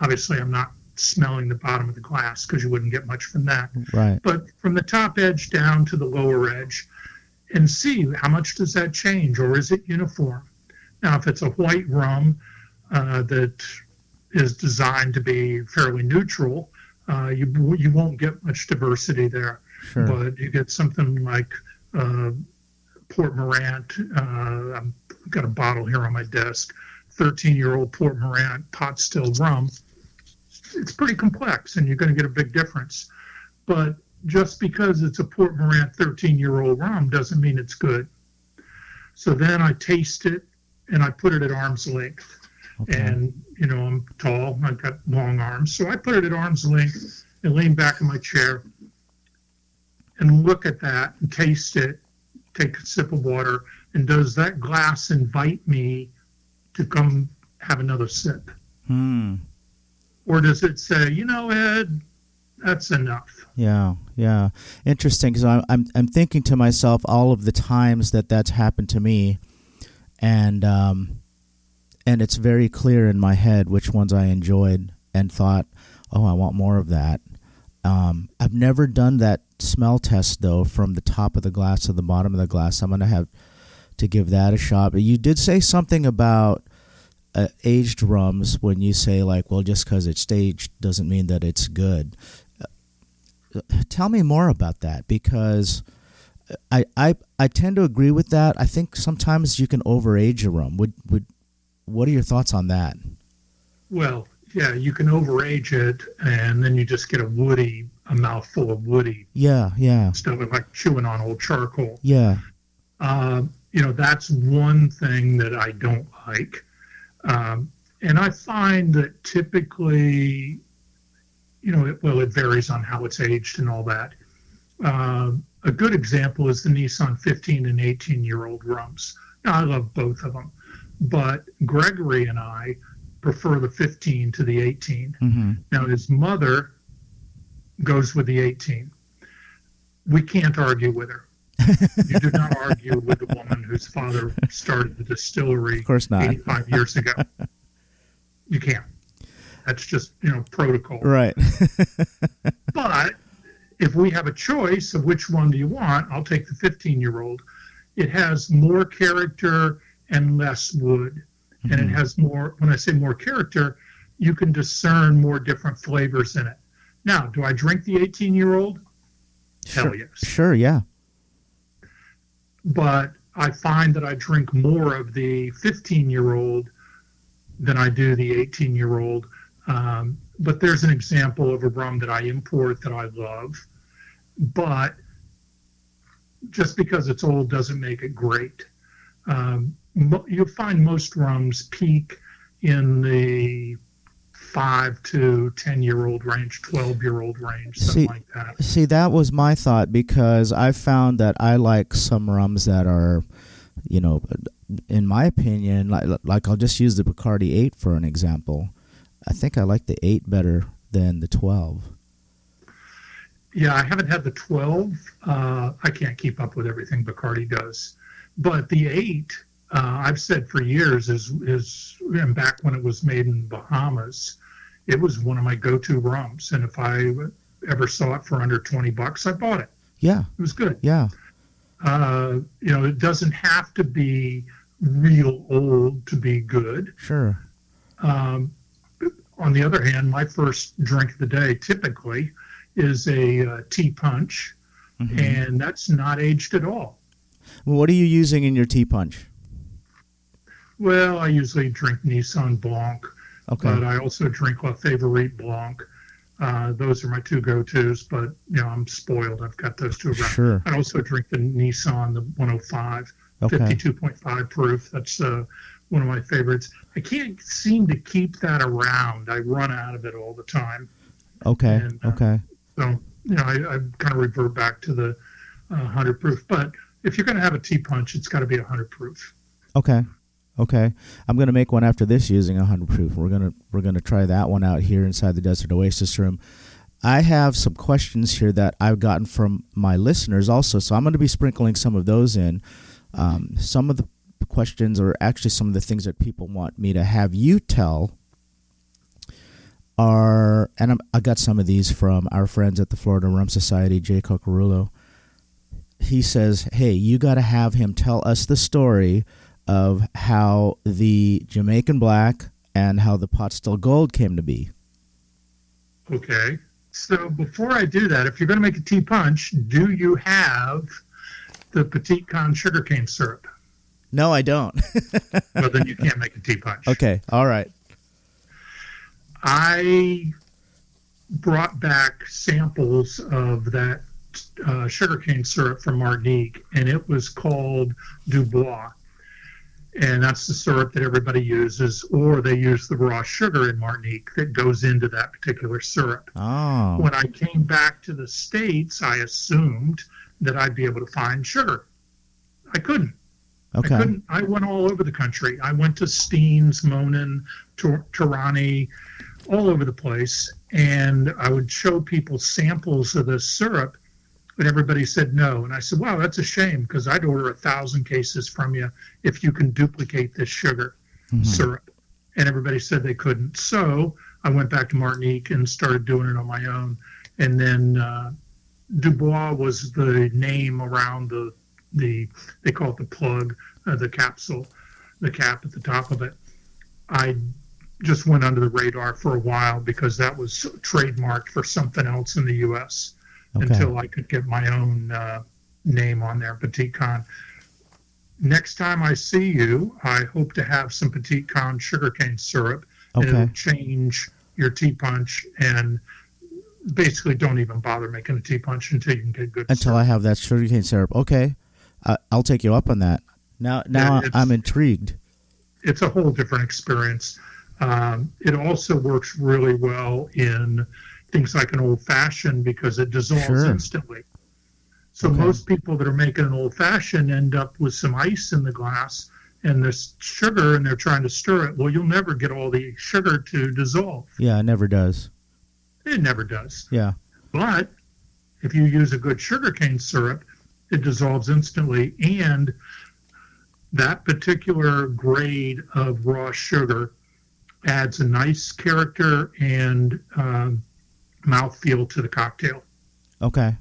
Obviously, I'm not smelling the bottom of the glass because you wouldn't get much from that. Right. But from the top edge down to the lower edge, and see how much does that change, or is it uniform? Now, if it's a white rum that is designed to be fairly neutral, you won't get much diversity there. Sure. But you get something like Port Morant. I've got a bottle here on my desk, 13-year-old Port Morant pot still rum. It's pretty complex, and you're going to get a big difference. But just because it's a Port Morant 13-year-old rum doesn't mean it's good. So then I taste it, and I put it at arm's length. Okay. And, I'm tall. I've got long arms. So I put it at arm's length and lean back in my chair and look at that and taste it, take a sip of water, and does that glass invite me to come have another sip? Or does it say, Ed, that's enough? Yeah. Interesting, because I'm thinking to myself all of the times that's happened to me, and it's very clear in my head which ones I enjoyed and thought, oh, I want more of that. I've never done that smell test, though, from the top of the glass to the bottom of the glass. I'm going to have to give that a shot. But you did say something about aged rums when you say, just because it's aged doesn't mean that it's good. Tell me more about that, because I tend to agree with that. I think sometimes you can overage a rum. What are your thoughts on that? Well, yeah, you can overage it, and then you just get a mouthful of woody. Yeah. Stuff like chewing on old charcoal. Yeah. That's one thing that I don't like. And I find that typically, it varies on how it's aged and all that. A good example is the Nissan 15 and 18-year-old rums. Now, I love both of them, but Gregory and I prefer the 15 to the 18. Now, his mother goes with the 18. We can't argue with her. You do not argue with the woman whose father started the distillery, of course not, 85 years ago. You can't. That's just, protocol. Right. But if we have a choice of which one do you want, I'll take the 15-year-old. It has more character and less wood. And it has more, when I say more character, you can discern more different flavors in it. Now, do I drink the 18-year-old? Hell yes. Sure, yeah. But I find that I drink more of the 15-year-old than I do the 18-year-old. But there's an example of a rum that I import that I love. But just because it's old doesn't make it great. You'll find most rums peak in the 5 to 10-year-old range, 12-year-old range, something like that. See, that was my thought, because I found that I like some rums that are, in my opinion, like I'll just use the Bacardi 8 for an example. I think I like the 8 better than the 12. Yeah, I haven't had the 12. I can't keep up with everything Bacardi does. But the 8, I've said for years, and back when it was made in Bahamas, it was one of my go-to rums. And if I ever saw it for under $20, I bought it. Yeah. It was good. Yeah. It doesn't have to be real old to be good. Sure. On the other hand, my first drink of the day typically is a tea punch, and that's not aged at all. Well, what are you using in your tea punch? Well, I usually drink Nissan Blanc, but I also drink La Favorite Blanc. Those are my two go-tos, but I'm spoiled. I've got those two around. Sure. I also drink the Nissan, the 105, 52.5 proof. That's one of my favorites. I can't seem to keep that around. I run out of it all the time. Okay. So, I kind of revert back to the 100 proof. But if you're going to have a tea punch, it's got to be 100 proof. Okay. I'm going to make one after this using 100 proof. We're going to try that one out here inside the Desert Oasis room. I have some questions here that I've gotten from my listeners also, so I'm going to be sprinkling some of those in. Some of the questions, or actually some of the things that people want me to have you tell, are, and I got some of these from our friends at the Florida Rum Society, Jay Cocarulo. He says, hey, you got to have him tell us the story of how the Jamaican Black and how the Pot Still Gold came to be. Okay. So before I do that, if you're going to make a tea punch, do you have the Petit Con sugarcane syrup? No, I don't. Well, then you can't make a tea punch. Okay. All right. I brought back samples of that sugarcane syrup from Martinique, and it was called Dubois. And that's the syrup that everybody uses, or they use the raw sugar in Martinique that goes into that particular syrup. Oh. When I came back to the States, I assumed that I'd be able to find sugar. I couldn't. Okay. I went all over the country. I went to Steens, Monin, Tirani, all over the place, and I would show people samples of this syrup, but everybody said no. And I said, wow, that's a shame, because I'd order 1,000 cases from you if you can duplicate this sugar syrup. And everybody said they couldn't. So I went back to Martinique and started doing it on my own. And then Dubois was the name around they call it the plug, the capsule, the cap at the top of it. I just went under the radar for a while because that was trademarked for something else in the U.S. Until I could get my own name on there, Petit Con. Next time I see you, I hope to have some Petit Con sugarcane syrup. And it'll change your tea punch, and basically don't even bother making a tea punch until you can get good Until syrup. I have that sugarcane syrup. Okay. I'll take you up on that. Now I'm intrigued. It's a whole different experience. It also works really well in things like an old-fashioned because it dissolves instantly. So most people that are making an old-fashioned end up with some ice in the glass and there's sugar, and they're trying to stir it. Well, you'll never get all the sugar to dissolve. Yeah, it never does. It never does. Yeah. But if you use a good sugarcane syrup, it dissolves instantly, and that particular grade of raw sugar adds a nice character and mouthfeel to the cocktail. Okay.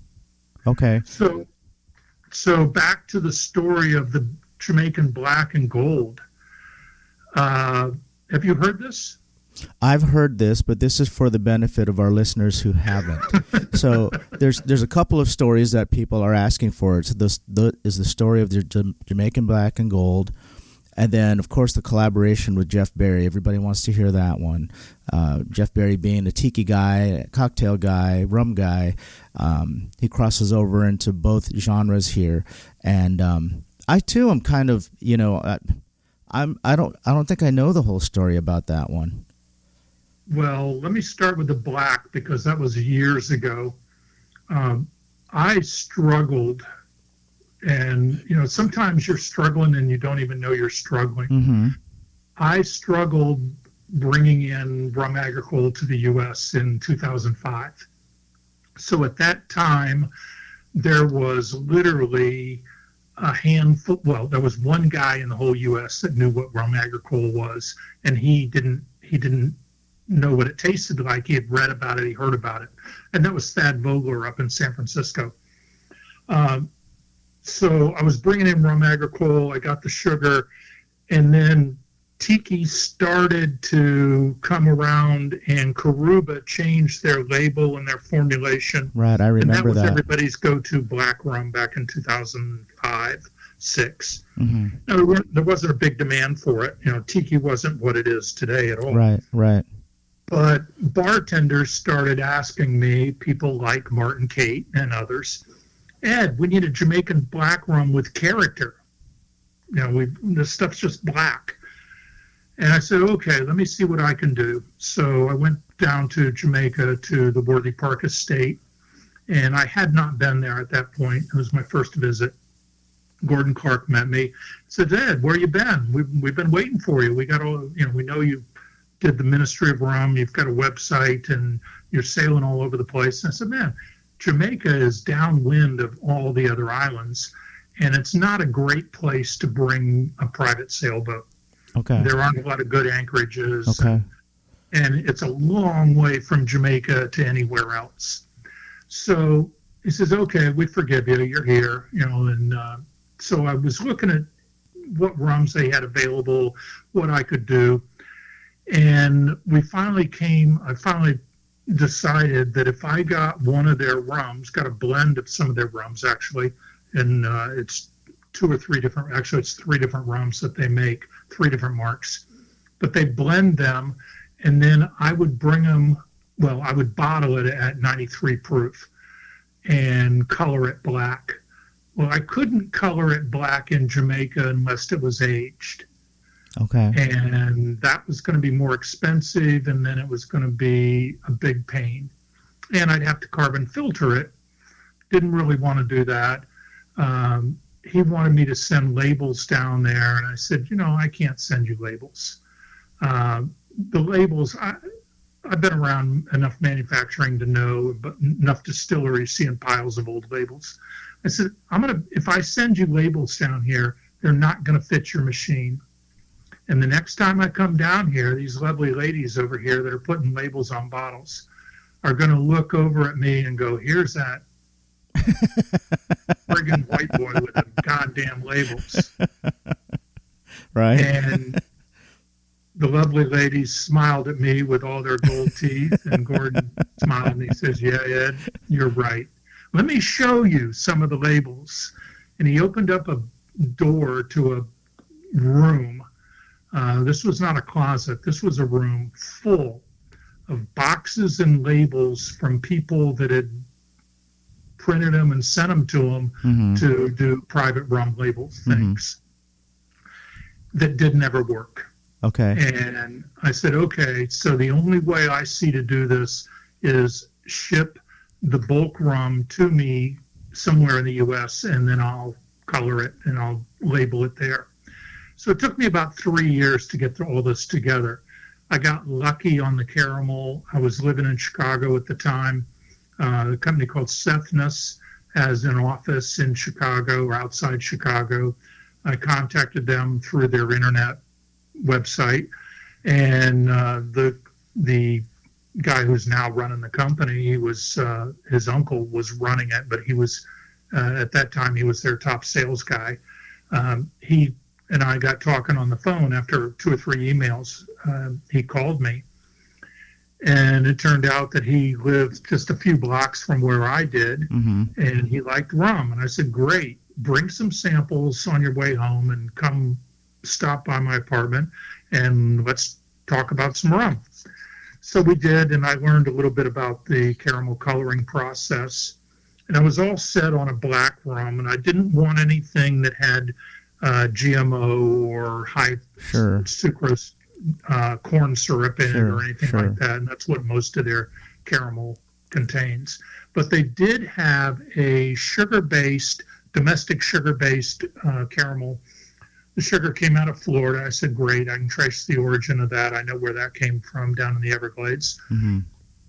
So back to the story of the Jamaican Black and Gold. Have you heard this? I've heard this, but this is for the benefit of our listeners who haven't. So there's a couple of stories that people are asking for. It's is the story of the Jamaican Black and Gold, And then, of course, the collaboration with Jeff Berry. Everybody wants to hear that one. Jeff Berry being a tiki guy, a cocktail guy, rum guy. He crosses over into both genres here. And I, too, am kind of, I don't think I know the whole story about that one. Well, let me start with the black, because that was years ago. I struggled. And, sometimes you're struggling and you don't even know you're struggling. Mm-hmm. I struggled bringing in rum agricole to the U.S. in 2005. So at that time, there was literally a handful. Well, there was one guy in the whole U.S. that knew what rum agricole was, and he didn't know what it tasted like. He had read about it, he heard about it, and that was Thad Vogler up in San Francisco. So I was bringing in rum agricole, I got the sugar, and then Tiki started to come around, and Karuba changed their label and their formulation. Right, I remember that. And that was everybody's go-to black rum back in 2005, 6. Mm-hmm. Now, there wasn't a big demand for it. Tiki wasn't what it is today at all. Right. But bartenders started asking me, people like Martin Kate and others, Ed, we need a Jamaican black rum with character. This stuff's just black. And I said, okay, let me see what I can do. So I went down to Jamaica to the Worthy Park Estate, and I had not been there at that point. It was my first visit. Gordon Clark met me. Said, Ed, where you been? We've been waiting for you. We got all, we know you did the Ministry of Rum. You've got a website, and you're sailing all over the place. And I said, man, Jamaica is downwind of all the other islands, and it's not a great place to bring a private sailboat. Okay. There aren't a lot of good anchorages. Okay. And it's a long way from Jamaica to anywhere else. So he says, okay, we forgive you. You're here. And so I was looking at what rums they had available, what I could do. And I finally decided that if I got one of their rums, got a blend of some of their rums actually, and it's 2 or 3 different, actually it's 3 different rums that they make, 3 different marks, but they blend them, and then I would bring them, I would bottle it at 93 proof and color it black. Well, I couldn't color it black in Jamaica unless it was aged. Okay. And that was going to be more expensive, and then it was going to be a big pain. And I'd have to carbon filter it. Didn't really want to do that. He wanted me to send labels down there, and I said, I can't send you labels. The labels, I've been around enough manufacturing to know, but enough distilleries seeing piles of old labels. I said, if I send you labels down here, they're not going to fit your machine. And the next time I come down here, these lovely ladies over here that are putting labels on bottles are going to look over at me and go, here's that friggin' white boy with the goddamn labels. Right. And the lovely ladies smiled at me with all their gold teeth, and Gordon smiled and he says, yeah, Ed, you're right. Let me show you some of the labels. And he opened up a door to a room. This was not a closet. This was a room full of boxes and labels from people that had printed them and sent them to him to do private rum label things that didn't ever work. Okay. And I said, okay, so the only way I see to do this is ship the bulk rum to me somewhere in the U.S., and then I'll color it and I'll label it there. So it took me about 3 years to get all this together. I got lucky on the caramel. I was living in Chicago at the time. A company called Sethnus has an office in Chicago or outside Chicago. I contacted them through their internet website, and the guy who's now running the company, he was his uncle was running it, but he was at that time he was their top sales guy. He and I got talking on the phone after 2 or 3 emails. He called me, and it turned out that he lived just a few blocks from where I did, and he liked rum. And I said, great, bring some samples on your way home and come stop by my apartment and let's talk about some rum. So we did, and I learned a little bit about the caramel coloring process. And I was all set on a black rum, and I didn't want anything that had GMO or high sucrose corn syrup in it or anything like that. And that's what most of their caramel contains. But they did have a domestic sugar-based caramel. The sugar came out of Florida. I said, great, I can trace the origin of that. I know where that came from down in the Everglades. Mm-hmm.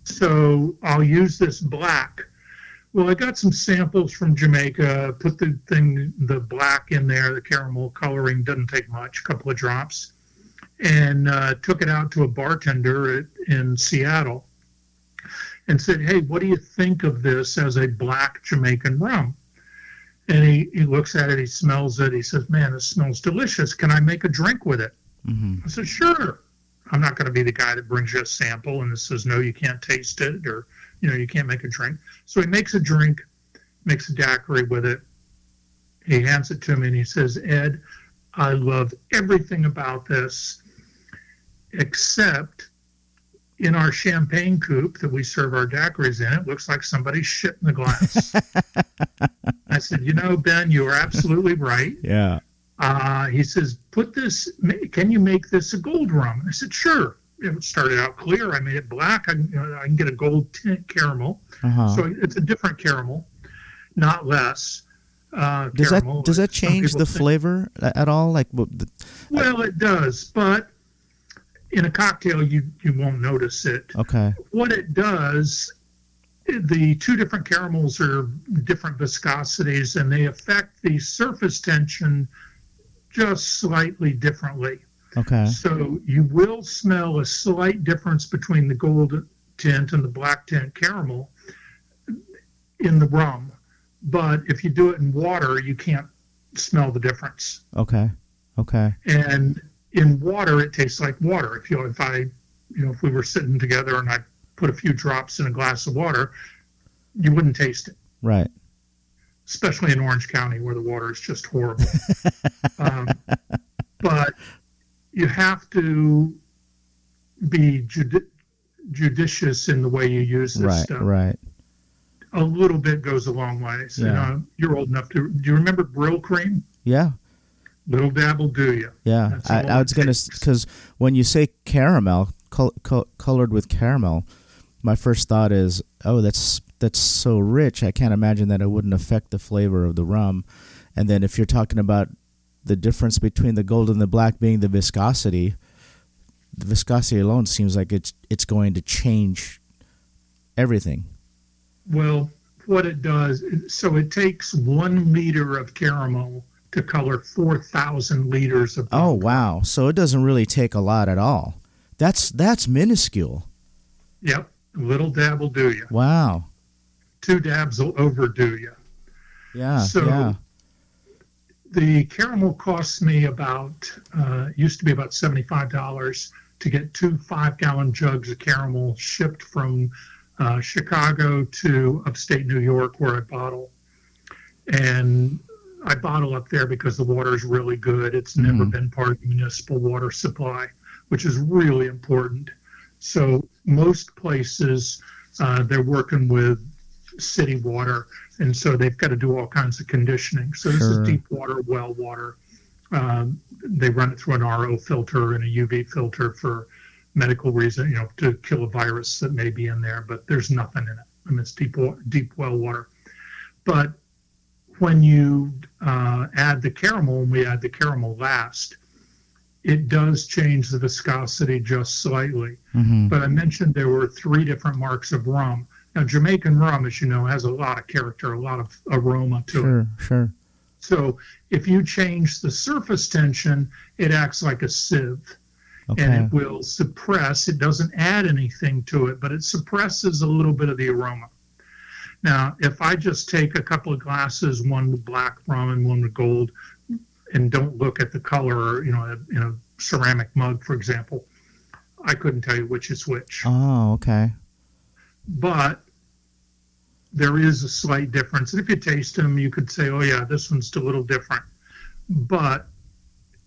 So I'll use this black. Well, I got some samples from Jamaica, put the black in there, the caramel coloring doesn't take much, a couple of drops, and took it out to a bartender in Seattle and said, hey, what do you think of this as a black Jamaican rum? And he looks at it, he smells it, he says, man, this smells delicious. Can I make a drink with it? Mm-hmm. I said, sure. I'm not going to be the guy that brings you a sample and says, no, you can't taste it, or, you can't make a drink. So he makes a drink, makes a daiquiri with it. He hands it to me and he says, Ed, I love everything about this, except in our champagne coupe that we serve our daiquiris in, it looks like somebody shit in the glass. I said, Ben, you are absolutely right. Yeah. He says, can you make this a gold rum? I said, sure. It started out clear. I made it black. I can get a gold tint caramel. Uh-huh. So it's a different caramel, not less. Does that change the flavor at all? Well, it does, but in a cocktail, you won't notice it. Okay. What it does, the two different caramels are different viscosities, and they affect the surface tension just slightly differently. Okay. So you will smell a slight difference between the gold tint and the black tint caramel in the rum. But if you do it in water, you can't smell the difference. Okay. And in water, it tastes like water. If we were sitting together and I put a few drops in a glass of water, you wouldn't taste it. Right. Especially in Orange County where the water is just horrible. But you have to be judicious in the way you use this stuff. Right. A little bit goes a long way. So, you're old enough do you remember Brill cream? Yeah. Little dab will do you. Yeah. I was going to, because when you say caramel, colored with caramel, my first thought is, oh, that's so rich. I can't imagine that it wouldn't affect the flavor of the rum. And then if you're talking about the difference between the gold and the black being the viscosity alone seems like it's going to change everything. Well, what it does, so it takes 1 liter of caramel to color 4,000 liters of vodka. Oh, wow. So it doesn't really take a lot at all. That's minuscule. Yep. A little dab will do you. Wow. 2 dabs will overdo you. Yeah. So the caramel costs me used to be about $75 to get 2 5-gallon jugs of caramel shipped from Chicago to upstate New York where I bottle. And I bottle up there because the water is really good. It's never been part of the municipal water supply, which is really important. So most places, they're working with city water, and so they've got to do all kinds of conditioning. So this is deep water, well water. They run it through an RO filter and a UV filter for medical reason, to kill a virus that may be in there, but there's nothing in it. I mean, it's deep well water. But when you add the caramel, and we add the caramel last, it does change the viscosity just slightly. Mm-hmm. But I mentioned there were 3 different marks of rum. Now, Jamaican rum, as you know, has a lot of character, a lot of aroma to it. Sure. So if you change the surface tension, it acts like a sieve. Okay. And it will suppress. It doesn't add anything to it, but it suppresses a little bit of the aroma. Now, if I just take a couple of glasses, one with black rum and one with gold, and don't look at the color, in a ceramic mug, for example, I couldn't tell you which is which. Oh, okay. But there is a slight difference. And if you taste them, you could say, oh, yeah, this one's a little different. But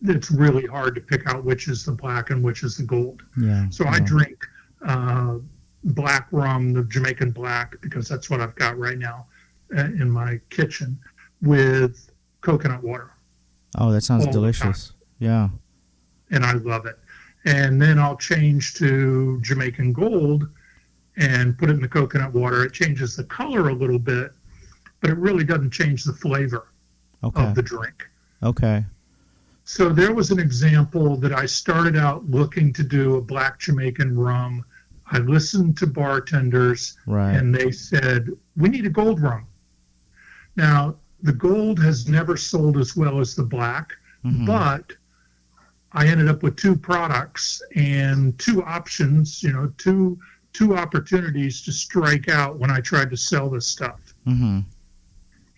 it's really hard to pick out which is the black and which is the gold. Yeah. So I drink black rum, the Jamaican black, because that's what I've got right now in my kitchen, with coconut water. Oh, that sounds all the delicious. Yeah. And I love it. And then I'll change to Jamaican Gold and put it in the coconut water. It changes the color a little bit, but it really doesn't change the flavor of the drink. Okay. So there was an example that I started out looking to do a black Jamaican rum. I listened to bartenders, Right. and they said, we need a gold rum. Now, the gold has never sold as well as the black, Mhm. but I ended up with two products and two options, two opportunities to strike out when I tried to sell this stuff. Mm-hmm.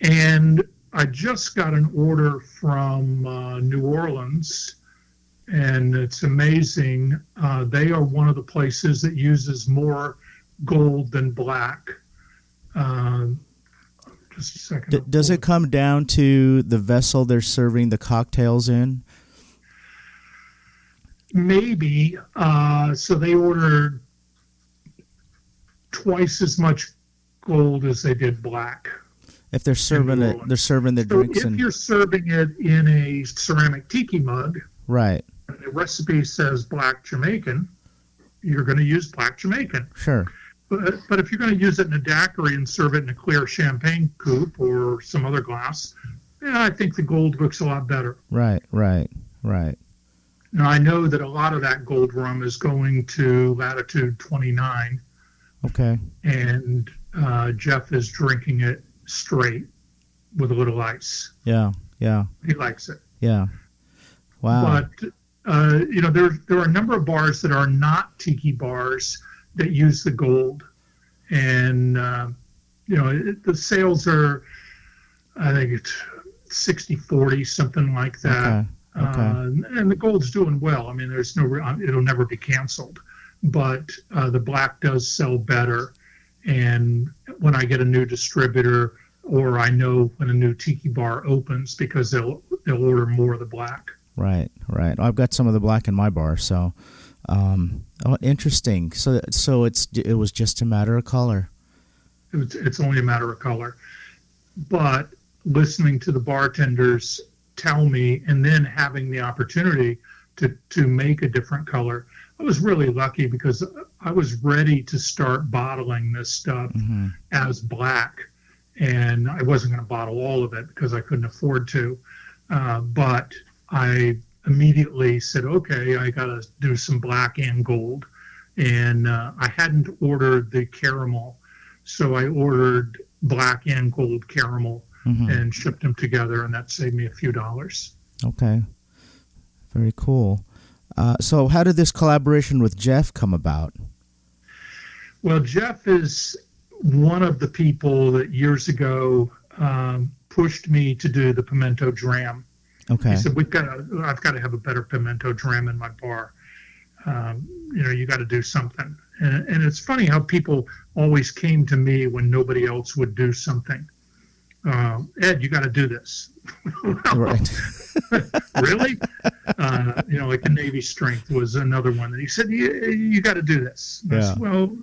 And I just got an order from New Orleans, and it's amazing. They are one of the places that uses more gold than black. Just a second. Does it come down to the vessel they're serving the cocktails in? Maybe. So they ordered twice as much gold as they did black. If they're serving New it, Orleans. they're serving the So drinks if in. you're serving it in a ceramic tiki mug, Right. and the recipe says black Jamaican, you're going to use black Jamaican. Sure. But if you're going to use it in a daiquiri and serve it in a clear champagne coupe or some other glass, I think the gold looks a lot better. Right. Now, I know that a lot of that gold rum is going to latitude 29, Okay. and Jeff is drinking it straight with a little ice. Yeah. He likes it. Yeah. Wow. But, there are a number of bars that are not tiki bars that use the gold. And, the sales are, I think it's 60-40, something like that. Okay. And the gold's doing well. I mean, it'll never be canceled. But the black does sell better. And when I get a new distributor, or I know when a new tiki bar opens, because they'll order more of the black. Right. I've got some of the black in my bar, so interesting. So it was just a matter of color. It's only a matter of color. But listening to the bartenders tell me, and then having the opportunity to make a different color, I was really lucky because I was ready to start bottling this stuff as black. And I wasn't going to bottle all of it because I couldn't afford to. But I immediately said, okay, I got to do some black and gold. And I hadn't ordered the caramel. So I ordered black and gold caramel and shipped them together, and that saved me a few dollars. Okay. Very cool. So how did this collaboration with Jeff come about? Well, Jeff is one of the people that years ago pushed me to do the pimento dram. Okay. He said, I've got to have a better pimento dram in my bar. You got to do something. And it's funny how people always came to me when nobody else would do something. Ed, you got to do this. Right. Really? Like the Navy Strength was another one that he said, you got to do this. And I said, well,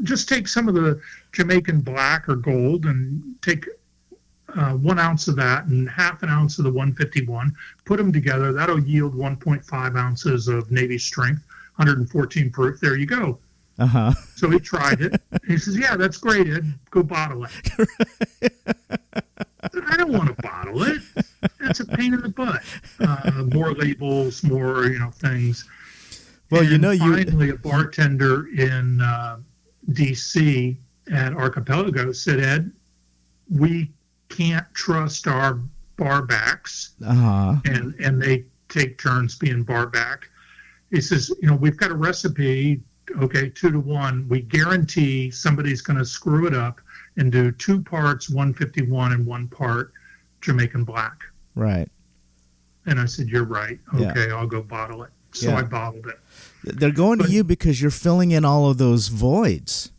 just take some of the Jamaican black or gold and take 1 ounce of that and half an ounce of the 151, put them together. That'll yield 1.5 ounces of Navy Strength, 114 proof. There you go. Uh-huh. So he tried it. He says, yeah, that's great, Ed. Go bottle it. I don't want to bottle it. That's a pain in the butt. More labels, more, things. Well, and you finally, a bartender in D.C. at Archipelago said, Ed, we can't trust our bar backs, and they take turns being bar back. He says, we've got a recipe, okay, 2-to-1. We guarantee somebody's going to screw it up and do 2 parts 151 and 1 part Jamaican black. Right. And I said, you're right. Okay, Yeah. I'll go bottle it. So I bottled it. They're going to you because you're filling in all of those voids.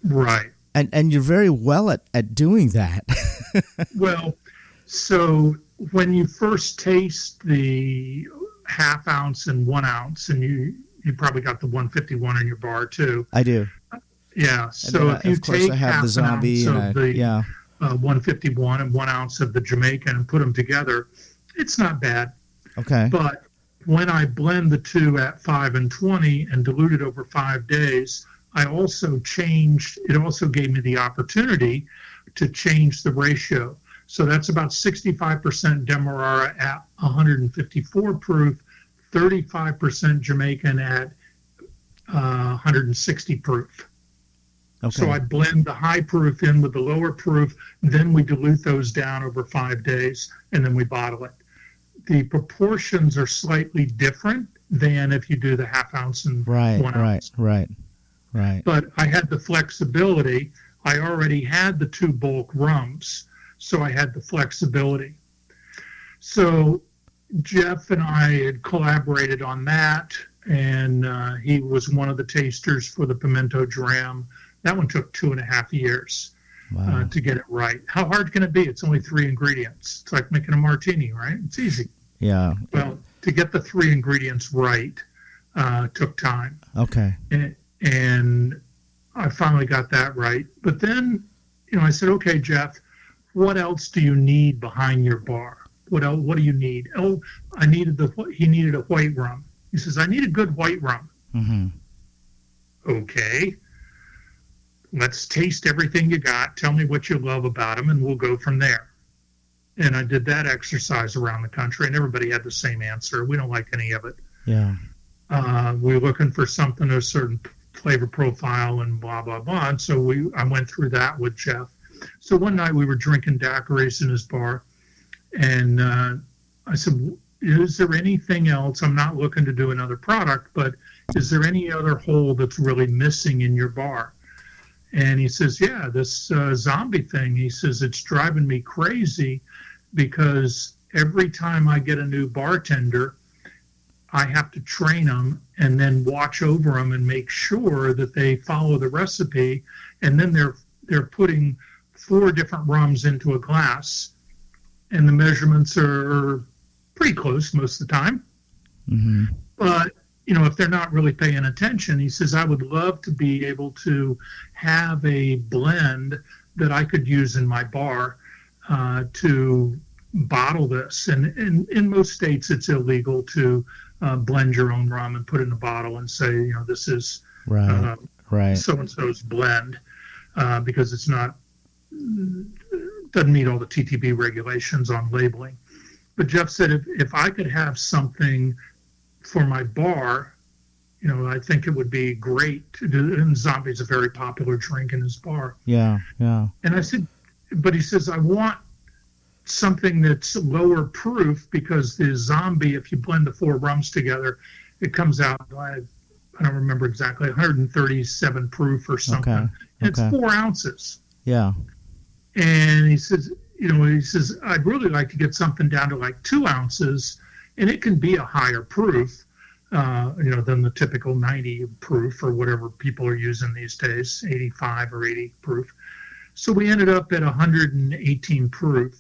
Right. And you're very well at doing that. Well, so when you first taste the half ounce and 1 ounce, and you probably got the 151 in your bar too. I do. Yeah. So if you take I have half the zombie an ounce of the yeah. 151 and 1 ounce of the Jamaican and put them together, it's not bad. Okay. But when I blend the two at 5 and 20 and dilute it over 5 days, it also gave me the opportunity to change the ratio. So that's about 65% Demerara at 154 proof, 35% Jamaican at 160 proof. Okay. So I blend the high proof in with the lower proof, then we dilute those down over 5 days, and then we bottle it. The proportions are slightly different than if you do the half ounce and 1 ounce. Right. But I had the flexibility. I already had the 2 bulk rums, so I had the flexibility. So Jeff and I had collaborated on that, and he was one of the tasters for the pimento dram. That one took 2.5 years to get it right. How hard can it be? It's only 3 ingredients. It's like making a martini, right? It's easy. Yeah. Well, to get the 3 ingredients right took time. Okay. And I finally got that right. But then, I said, okay, Jeff, what else do you need behind your bar? What do you need? Oh, he needed a white rum. He says, I need a good white rum. Mm-hmm. Okay. Let's taste everything you got. Tell me what you love about them, and we'll go from there. And I did that exercise around the country, and everybody had the same answer. We don't like any of it. Yeah. We were looking for something, a certain flavor profile and blah, blah, blah. And so I went through that with Jeff. So one night we were drinking daiquiris in his bar, and I said, is there anything else? I'm not looking to do another product, but is there any other hole that's really missing in your bar? And he says, yeah, this zombie thing. He says, it's driving me crazy because every time I get a new bartender, I have to train them and then watch over them and make sure that they follow the recipe. And then they're putting 4 different rums into a glass, and the measurements are pretty close most of the time. Mm-hmm. But if they're not really paying attention, he says, I would love to be able to have a blend that I could use in my bar to bottle this. And in most states, it's illegal to blend your own rum and put it in a bottle and say, this is so-and-so's blend because it's not, doesn't meet all the TTB regulations on labeling. But Jeff said, if I could have something for my bar, I think it would be great to do. And zombie's a very popular drink in his bar. Yeah. And I said, but he says, I want something that's lower proof because the zombie, if you blend the 4 rums together, it comes out, I don't remember exactly, 137 proof or something. Okay. And it's 4 ounces. Yeah. And he says, I'd really like to get something down to like 2 ounces, and it can be a higher proof, than the typical 90 proof or whatever people are using these days, 85 or 80 proof. So we ended up at 118 proof.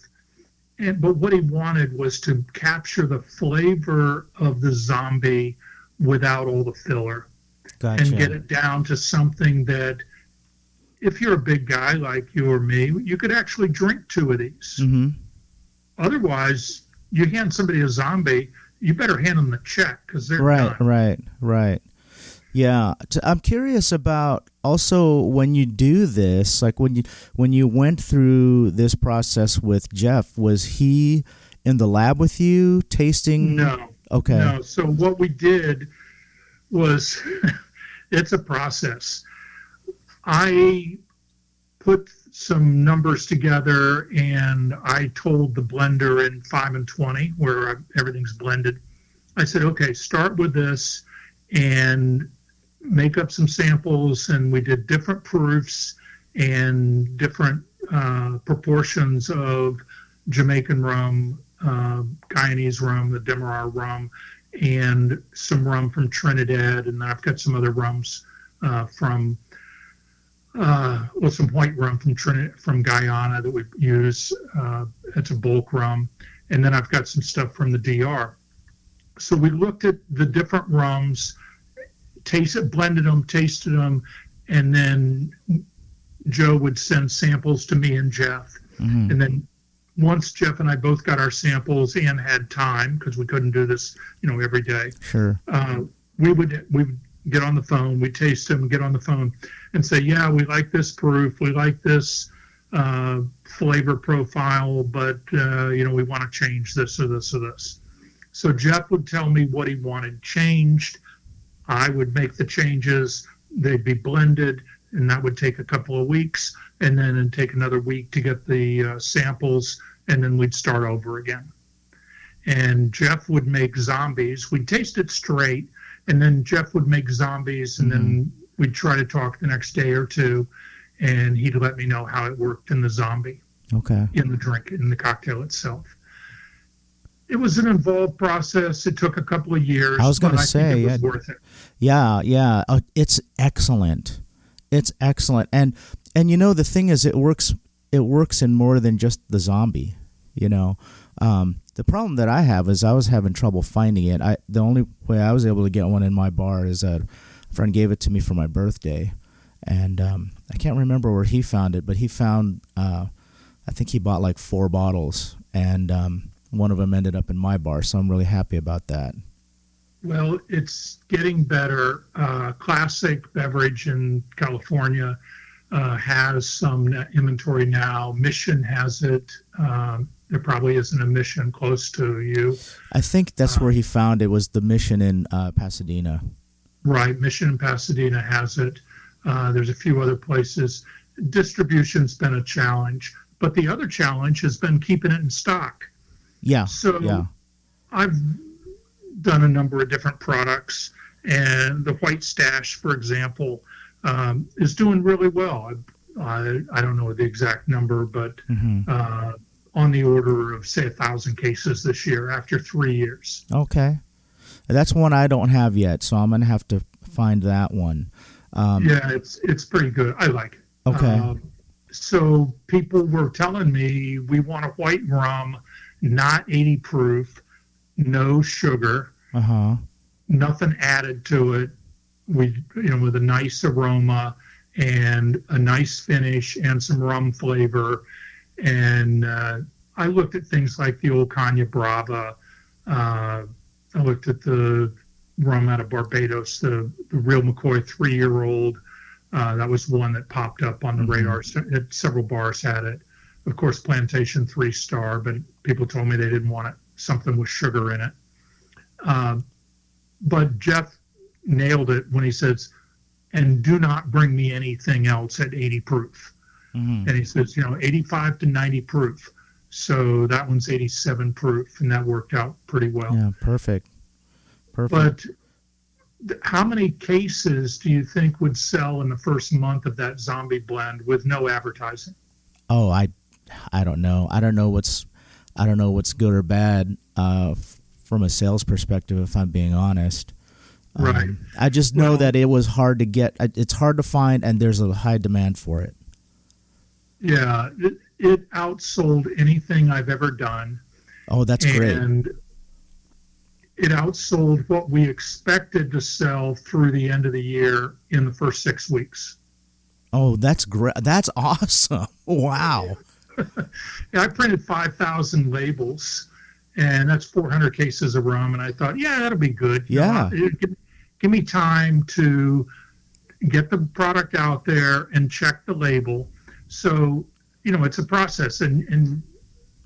But what he wanted was to capture the flavor of the zombie without all the filler. Gotcha. And get it down to something that, if you're a big guy like you or me, you could actually drink 2 of these. Mm-hmm. Otherwise, you hand somebody a zombie, you better hand them the check because they're done. Right. Yeah, I'm curious about also when you do this, like when you went through this process with Jeff, was he in the lab with you tasting? No. Okay. No. So what we did was, it's a process. I put some numbers together and I told the blender in 5 and 20 where everything's blended. I said, okay, start with this and make up some samples, and we did different proofs and different proportions of Jamaican rum, Guyanese rum, the Demerara rum, and some rum from Trinidad, and then I've got some other rums some white rum from Guyana that we use. It's a bulk rum, and then I've got some stuff from the DR. So we looked at the different rums, blended them, tasted them, and then Joe would send samples to me and Jeff. Mm-hmm. And then once Jeff and I both got our samples and had time, because we couldn't do this, every day. Sure. We would get on the phone, we'd taste them, get on the phone and say, yeah, we like this proof, we like this flavor profile, but, we want to change this or this or this. So Jeff would tell me what he wanted changed. I would make the changes. They'd be blended, and that would take a couple of weeks, and then it'd take another week to get the samples, and then we'd start over again. And Jeff would make zombies. We'd taste it straight, and then Jeff would make zombies, and then we'd try to talk the next day or two, and he'd let me know how it worked in the zombie, Okay. in the drink, in the cocktail itself. It was an involved process. It took a couple of years. I was going to but say, I think it was worth it. Yeah. It's excellent. It's excellent. And the thing is, it works in more than just the zombie, The problem that I have is I was having trouble finding it. The only way I was able to get one in my bar is a friend gave it to me for my birthday. And I can't remember where he found it, but he found, I think he bought like 4 bottles, and one of them ended up in my bar, so I'm really happy about that. Well, it's getting better. Classic Beverage in California has some inventory now. Mission has it. There probably isn't a Mission close to you. I think that's where he found it, was the Mission in Pasadena. Right. Mission in Pasadena has it. There's a few other places. Distribution's been a challenge, but the other challenge has been keeping it in stock. Yeah. So yeah. I've done a number of different products, and the White Stash, for example, is doing really well. I don't know the exact number, but on the order of, say, 1,000 cases this year after 3 years. Okay. That's one I don't have yet, so I'm going to have to find that one. Yeah, it's pretty good. I like it. Okay. So people were telling me, we want a white rum, not 80 proof, no sugar, nothing added to it, with a nice aroma and a nice finish and some rum flavor. And I looked at things like the Old Caña Brava. I looked at the rum out of Barbados, the Real McCoy 3-year-old. That was one that popped up on the radar. Several bars had it. Of course, Plantation 3-star, but people told me they didn't want something with sugar in it. But Jeff nailed it when he says, and do not bring me anything else at 80 proof. And he says, 85 to 90 proof. So that one's 87 proof, and that worked out pretty well. Yeah, perfect. But how many cases do you think would sell in the first month of that zombie blend with no advertising? Oh, I don't know. I don't know what's good or bad from a sales perspective, if I'm being honest. Right. I just know that it was hard to get. It's hard to find, and there's a high demand for it. Yeah, it outsold anything I've ever done. Oh, that's great. And it outsold what we expected to sell through the end of the year in the first 6 weeks. Oh, that's great. That's awesome. Wow. I printed 5,000 labels, and that's 400 cases of rum. And I thought, yeah, that'll be good. Yeah. Give me time to get the product out there and check the label. So, it's a process, and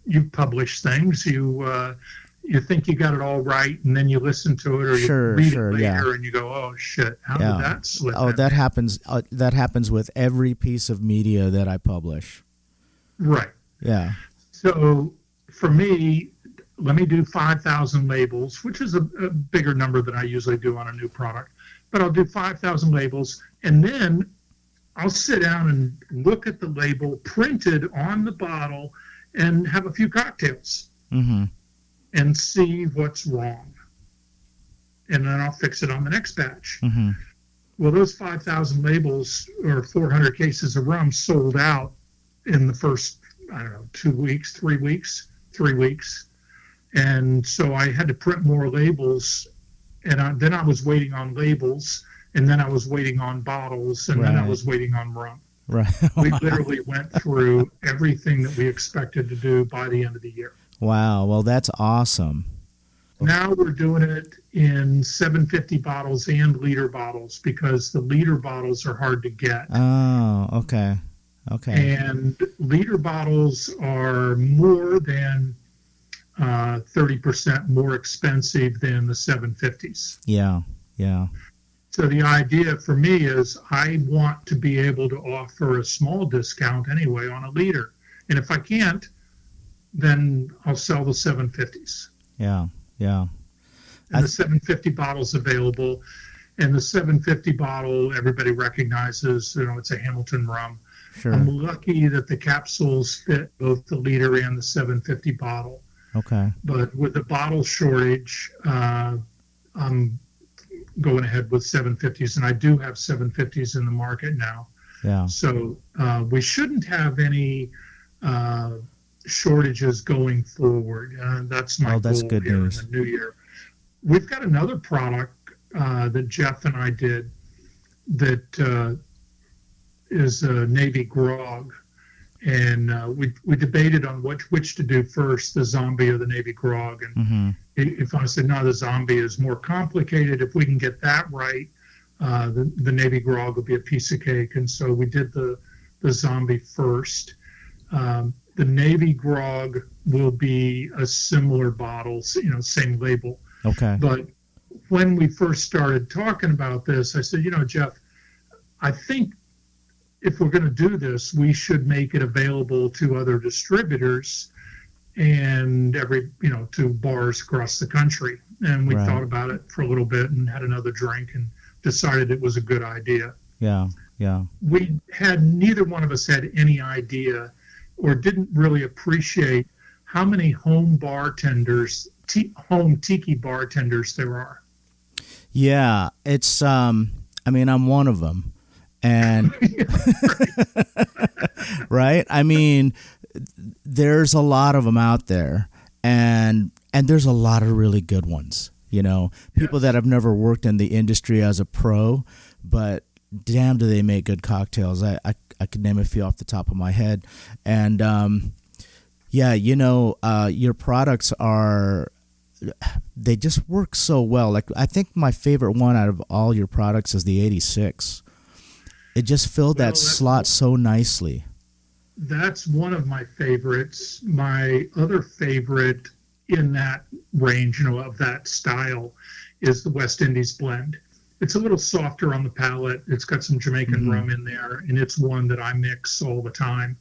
you publish things. You think you got it all right, and then you listen to it, or you read it later, and you go, "Oh shit, how did that slip?" Oh, that happens. That happens with every piece of media that I publish. Right. Yeah. So for me, let me do 5,000 labels, which is a bigger number than I usually do on a new product. But I'll do 5,000 labels, and then I'll sit down and look at the label printed on the bottle, and have a few cocktails. And see what's wrong. And then I'll fix it on the next batch. Well, those 5,000 labels or 400 cases of rum sold out in the first, 2 weeks, 3 weeks. And so I had to print more labels, and then I was waiting on labels, and then I was waiting on bottles, and then I was waiting on rum. Right. We literally went through everything that we expected to do by the end of the year. Wow. Well, that's awesome. Now we're doing it in 750 bottles and liter bottles because the liter bottles are hard to get. Oh, okay. Okay. And liter bottles are more than 30% more expensive than the 750s. Yeah. Yeah. So the idea for me is I want to be able to offer a small discount anyway on a liter. And if I can't, then I'll sell the 750s. Yeah. Yeah. And the 750 bottle's available. And the 750 bottle, everybody recognizes, it's a Hamilton rum. Sure. I'm lucky that the capsules fit both the liter and the 750 bottle. Okay. But with the bottle shortage, I'm going ahead with 750s, and I do have 750s in the market now. Yeah. So we shouldn't have any shortages going forward. That's my that's goal good here news. in the new year. We've got another product that Jeff and I did that is a Navy grog. And we debated on which to do first, the zombie or the Navy grog. And if I said, no, the zombie is more complicated, if we can get that right, the Navy grog will be a piece of cake. And so we did the zombie first. The Navy grog will be a similar bottle, same label. Okay. But when we first started talking about this, I said, Jeff, I think if we're going to do this, we should make it available to other distributors and to bars across the country. And we thought about it for a little bit and had another drink and decided it was a good idea. Yeah. Yeah. Neither one of us had any idea or didn't really appreciate how many home bartenders, home tiki bartenders there are. Yeah. It's, I'm one of them. And right. I mean, there's a lot of them out there, and there's a lot of really good ones. People that have never worked in the industry as a pro, but damn, do they make good cocktails. I could name a few off the top of my head, and your products they just work so well. Like, I think my favorite one out of all your products is the 86. It just filled that slot so nicely. That's one of my favorites. My other favorite in that range, of that style, is the West Indies blend. It's a little softer on the palate. It's got some Jamaican rum in there, and it's one that I mix all the time.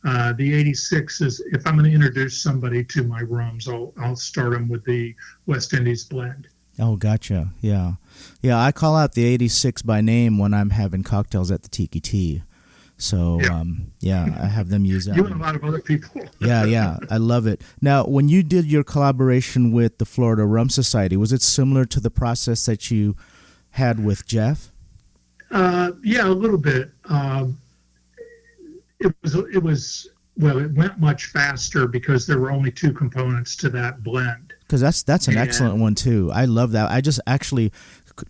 The 86 is, if I'm going to introduce somebody to my rums, I'll start them with the West Indies blend. Oh, gotcha. Yeah. Yeah, I call out the 86 by name when I'm having cocktails at the Tiki Tea. So, I have them use that. You and a lot of other people. Yeah. I love it. Now, when you did your collaboration with the Florida Rum Society, was it similar to the process that you had with Jeff? Yeah, a little bit. It went much faster because there were only two components to that blend. Because that's an excellent one too. I love that. I just actually,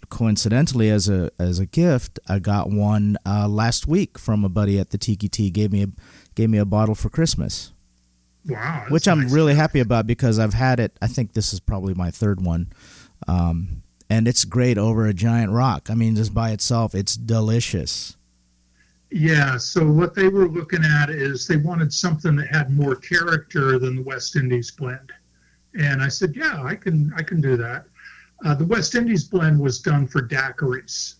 coincidentally, as a gift, I got one last week from a buddy at the Tiki Tea. Gave me a bottle for Christmas. Wow, which I'm really happy about because I've had it. I think this is probably my third one, and it's great over a giant rock. I mean, just by itself, it's delicious. Yeah, so what they were looking at is they wanted something that had more character than the West Indies blend. And I said, yeah, I can do that. The West Indies blend was done for daiquiris.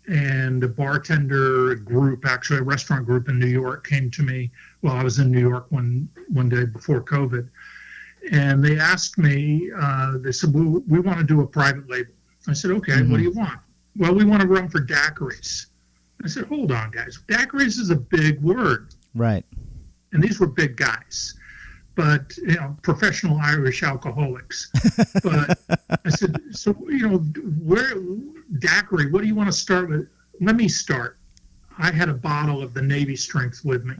And a bartender group, actually a restaurant group in New York, came to me while I was in New York one day before COVID. And they asked me, they said, we want to do a private label. I said, okay, what do you want? Well, we want to run for daiquiris. I said, hold on, guys. Daiquiris is a big word. Right. And these were big guys, but, professional Irish alcoholics. But I said, so, daiquiri, what do you want to start with? Let me start. I had a bottle of the Navy strength with me.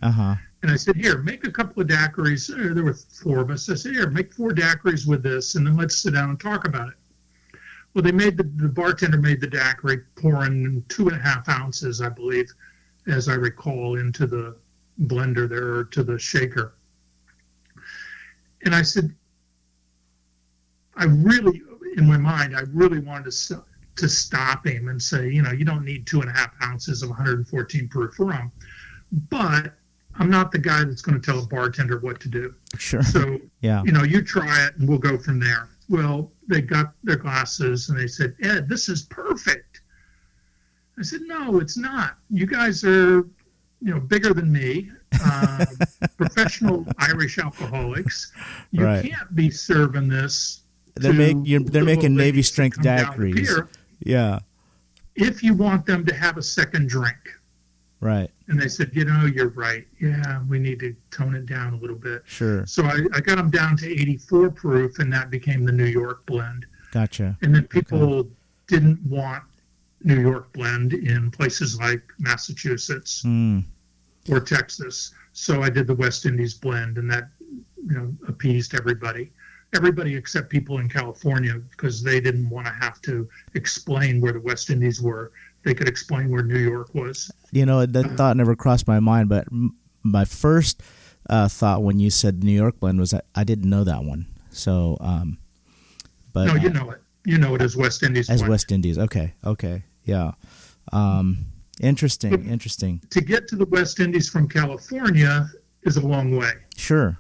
And I said, here, make a couple of daiquiris. There were 4 of us. I said, here, make 4 daiquiris with this, and then let's sit down and talk about it. Well, they made the bartender made the daiquiri, pouring 2.5 ounces, I believe, as I recall, into the blender there, or to the shaker. And I said, in my mind, I really wanted to stop him and say, you don't need 2.5 ounces of 114 proof rum. But I'm not the guy that's going to tell a bartender what to do. Sure. So, yeah. You try it and we'll go from there. Well, they got their glasses and they said, Ed, this is perfect. I said, no, it's not. You guys are, bigger than me, professional Irish alcoholics. You right. can't be serving this. They're making Navy strength daiquiris. Yeah. If you want them to have a second drink. Right. And they said, you're right. Yeah, we need to tone it down a little bit. Sure. So I got them down to 84 proof, and that became the New York blend. Gotcha. And then people didn't want New York blend in places like Massachusetts or Texas. So I did the West Indies blend, and that appeased everybody. Everybody except people in California, because they didn't want to have to explain where the West Indies were. They could explain where New York was. That thought never crossed my mind, but my first thought when you said New York blend was that I didn't know that one. So, but no, you know it. You know it as West Indies blend. As West Indies. Okay. Yeah. Interesting. To get to the West Indies from California is a long way. Sure.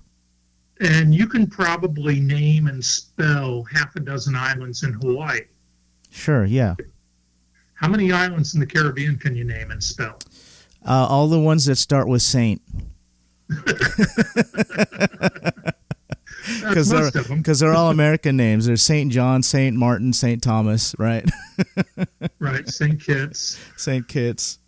And you can probably name and spell 6 islands in Hawaii. Sure, yeah. How many islands in the Caribbean can you name and spell? All the ones that start with Saint. Because they're all American names. There's St. John, St. Martin, St. Thomas, right? Right, St. Kitts. St. Kitts.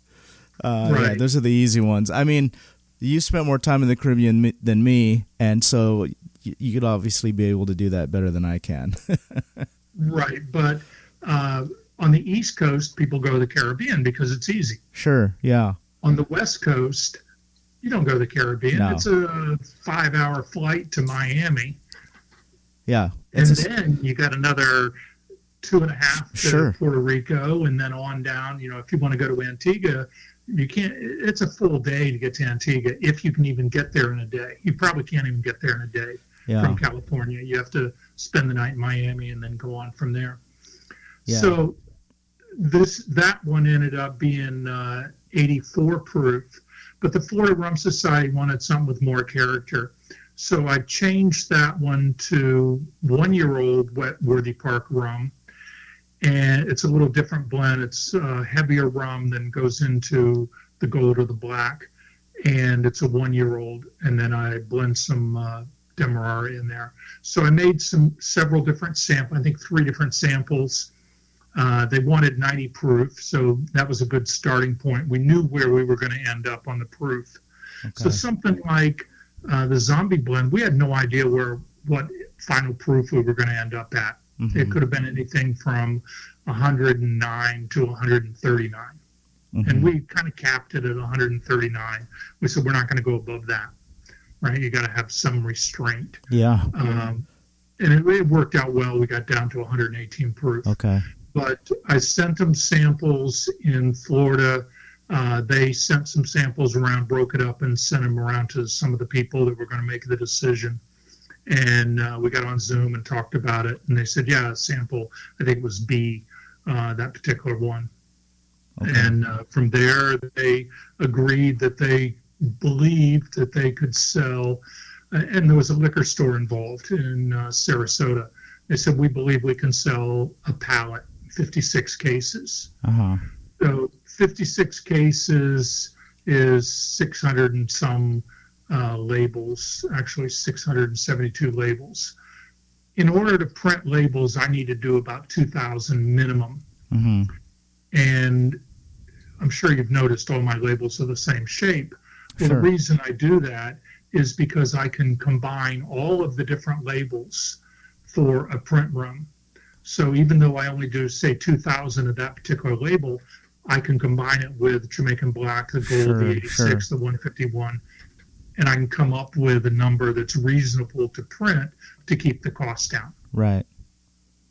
Right. Yeah, those are the easy ones. I mean, you spent more time in the Caribbean than me, and so you could obviously be able to do that better than I can. Right, but on the East Coast, people go to the Caribbean because it's easy. Sure, yeah. On the West Coast, you don't go to the Caribbean. No. It's a 5-hour flight to Miami. Yeah. Then you got another 2.5 to Sure. Puerto Rico, and then on down. If you want to go to Antigua, you can't. It's a full day to get to Antigua, if you can even get there in a day. You probably can't even get there in a day from California. You have to spend the night in Miami and then go on from there. Yeah. So that one ended up being 84 proof, but the Florida Rum Society wanted something with more character. So I changed that one to 1-year-old Wet Worthy Park rum. And it's a little different blend. It's heavier rum than goes into the gold or the black. And it's a 1-year-old. And then I blend some Demerara in there. So I made several different samples, I think 3 different samples. They wanted 90 proof, so that was a good starting point. We knew where we were going to end up on the proof. Okay. So something like the Zombie blend, we had no idea what final proof we were going to end up at. Mm-hmm. It could have been anything from 109 to 139. Mm-hmm. And we kind of capped it at 139. We said we're not going to go above that, right? You got to have some restraint. Yeah. And it worked out well. We got down to 118 proof. Okay. But I sent them samples in Florida. They sent some samples around, broke it up, and sent them around to some of the people that were going to make the decision. And we got on Zoom and talked about it. And they said, yeah, sample, I think it was B, that particular one. Okay. And from there, they agreed that they believed that they could sell, and there was a liquor store involved in Sarasota. They said, we believe we can sell a pallet, 56 cases. Uh-huh. So 56 cases is 600 and some labels, actually 672 labels. In order to print labels, I need to do about 2,000 minimum. Mm-hmm. And I'm sure you've noticed all my labels are the same shape. Well, sure. The reason I do that is because I can combine all of the different labels for a print run. So even though I only do, say, 2,000 of that particular label, I can combine it with Jamaican Black, the Gold, the 86, the 151, and I can come up with a number that's reasonable to print to keep the cost down. Right.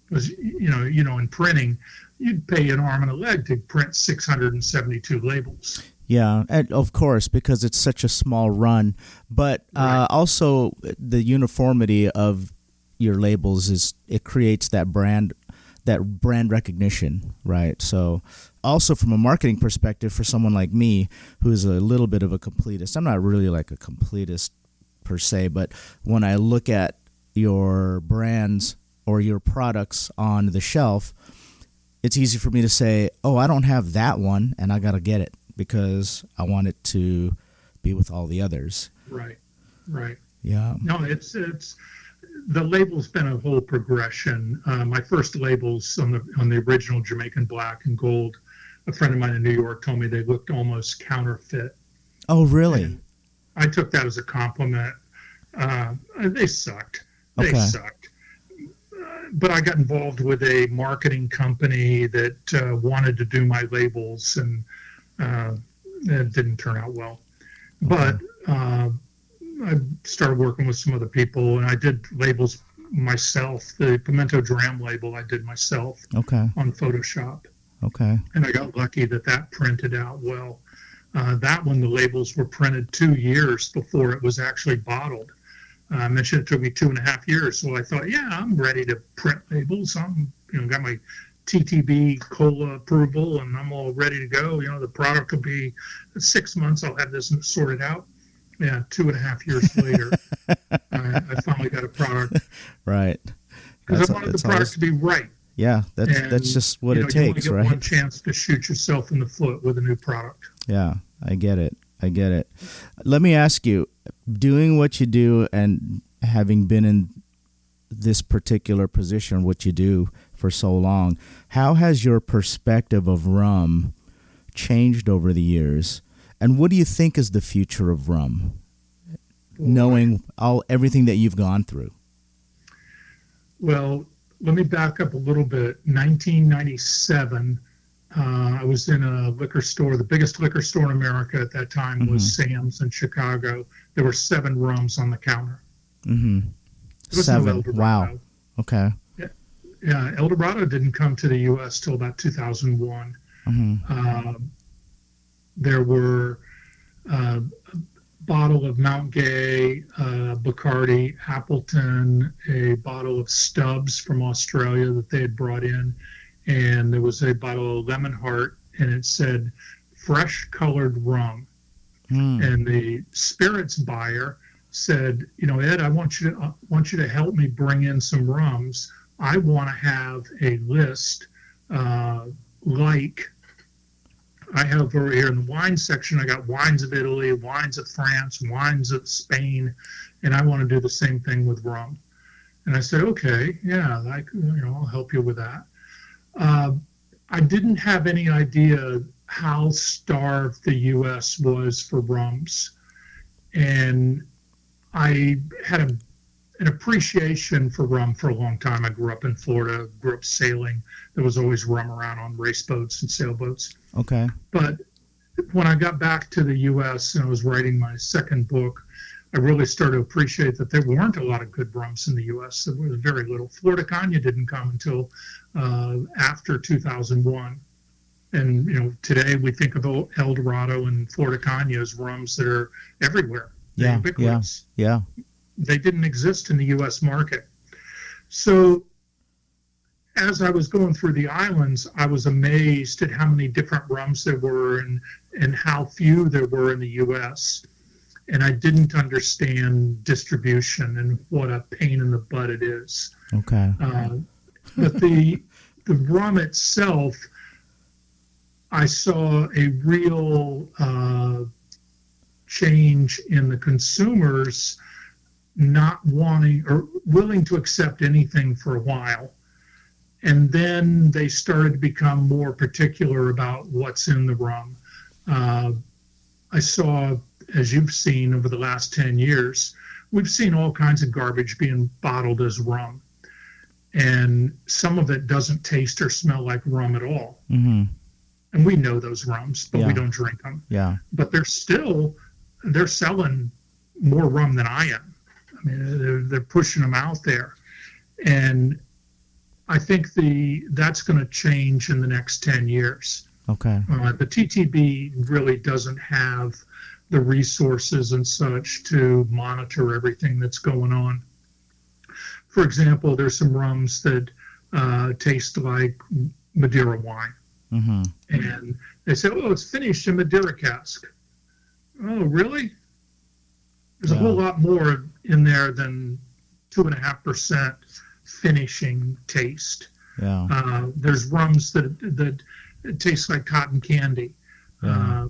Because in printing, you'd pay an arm and a leg to print 672 labels. Yeah, and of course, because it's such a small run. But also the uniformity of your labels it creates that brand recognition, right? So also from a marketing perspective, for someone like me who's a little bit of a completist, I'm not really like a completist per se, but when I look at your brands or your products on the shelf, it's easy for me to say, oh, I don't have that one, and I got to get it because I want it to be with all the others. Right. Yeah. No, it's the label's been a whole progression. My first labels on the original Jamaican Black and Gold, a friend of mine in New York told me they looked almost counterfeit. Oh, really? And I took that as a compliment. They sucked. They sucked. But I got involved with a marketing company that wanted to do my labels, and it didn't turn out well. But I started working with some other people, and I did labels myself. The Pimento Dram label I did myself on Photoshop. Okay. And I got lucky that printed out well. That one, the labels were printed 2 years before it was actually bottled. I mentioned it took me 2.5 years. So I thought, yeah, I'm ready to print labels. I'm, got my TTB cola approval, and I'm all ready to go. The product will be 6 months. I'll have this sorted out. Yeah, 2.5 years later, I finally got a product. Right. Because I wanted the product to be right. Yeah, that's just what it takes, you only right? get one chance to shoot yourself in the foot with a new product. Yeah, I get it. Let me ask you, doing what you do and having been in this particular position, what you do for so long, how has your perspective of rum changed over the years? And what do you think is the future of rum, knowing everything that you've gone through? Well, let me back up a little bit. 1997, I was in a liquor store. The biggest liquor store in America at that time was Sam's in Chicago. There were 7 rums on the counter. Mm-hmm. 7. Wow. Okay. Yeah, El Dorado didn't come to the U.S. till about 2001. There were a bottle of Mount Gay, Bacardi, Appleton, a bottle of Stubbs from Australia that they had brought in, and there was a bottle of Lemon Heart, and it said fresh colored rum. And the spirits buyer said, Ed, I want you to help me bring in some rums. I want to have a list like I have over here in the wine section. I got wines of Italy, wines of France, wines of Spain, and I want to do the same thing with rum. And I said, okay, yeah, I'll help you with that. I didn't have any idea how starved the U.S. was for rums, and I had an appreciation for rum for a long time. I grew up in Florida, grew up sailing. There was always rum around on race boats and sailboats. Okay. But when I got back to the U.S. and I was writing my second book, I really started to appreciate that there weren't a lot of good rums in the U.S. There was very little. Florida Cognac didn't come until after 2001. And, today we think of El Dorado and Florida Cognac as rums that are everywhere. They're ubiquitous. Yeah. They didn't exist in the U.S. market. So as I was going through the islands, I was amazed at how many different rums there were and how few there were in the U.S. And I didn't understand distribution and what a pain in the butt it is. Okay. But the rum itself, I saw a real change in the consumers not wanting or willing to accept anything for a while. And then they started to become more particular about what's in the rum. I saw, as you've seen over the last 10 years, we've seen all kinds of garbage being bottled as rum. And some of it doesn't taste or smell like rum at all. Mm-hmm. And we know those rums, but we don't drink them. Yeah. But they're selling more rum than I am. I mean, they're pushing them out there, and I think that's going to change in the next 10 years. Okay. The TTB really doesn't have the resources and such to monitor everything that's going on. For example, there's some rums that taste like Madeira wine. Mm-hmm. And they say, oh, it's finished in Madeira cask. Oh, really? There's a whole lot more in there than 2.5% finishing taste. Yeah. There's rums that taste like cotton candy. Yeah.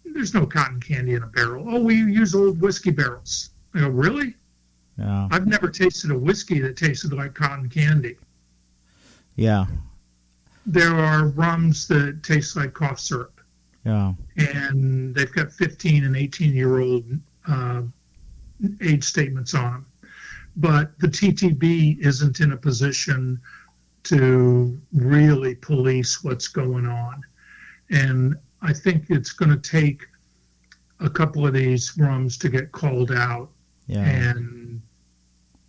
There's no cotton candy in a barrel. Oh, we use old whiskey barrels. I go, really? Yeah. I've never tasted a whiskey that tasted like cotton candy. Yeah. There are rums that taste like cough syrup. Yeah. And they've got 15 and 18-year-old age statements on them. But the TTB isn't in a position to really police what's going on. And I think it's going to take a couple of these rums to get called out. Yeah. And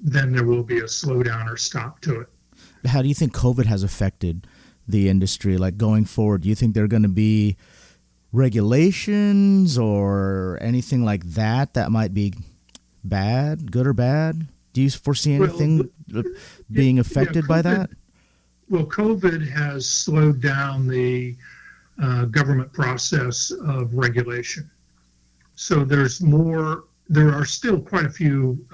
then there will be a slowdown or stop to it. How do you think COVID has affected the industry, like going forward? Do you think there are going to be regulations or anything like that might be bad, good or bad? Do you foresee anything being affected by that? Well, COVID has slowed down the government process of regulation. So there are still quite a few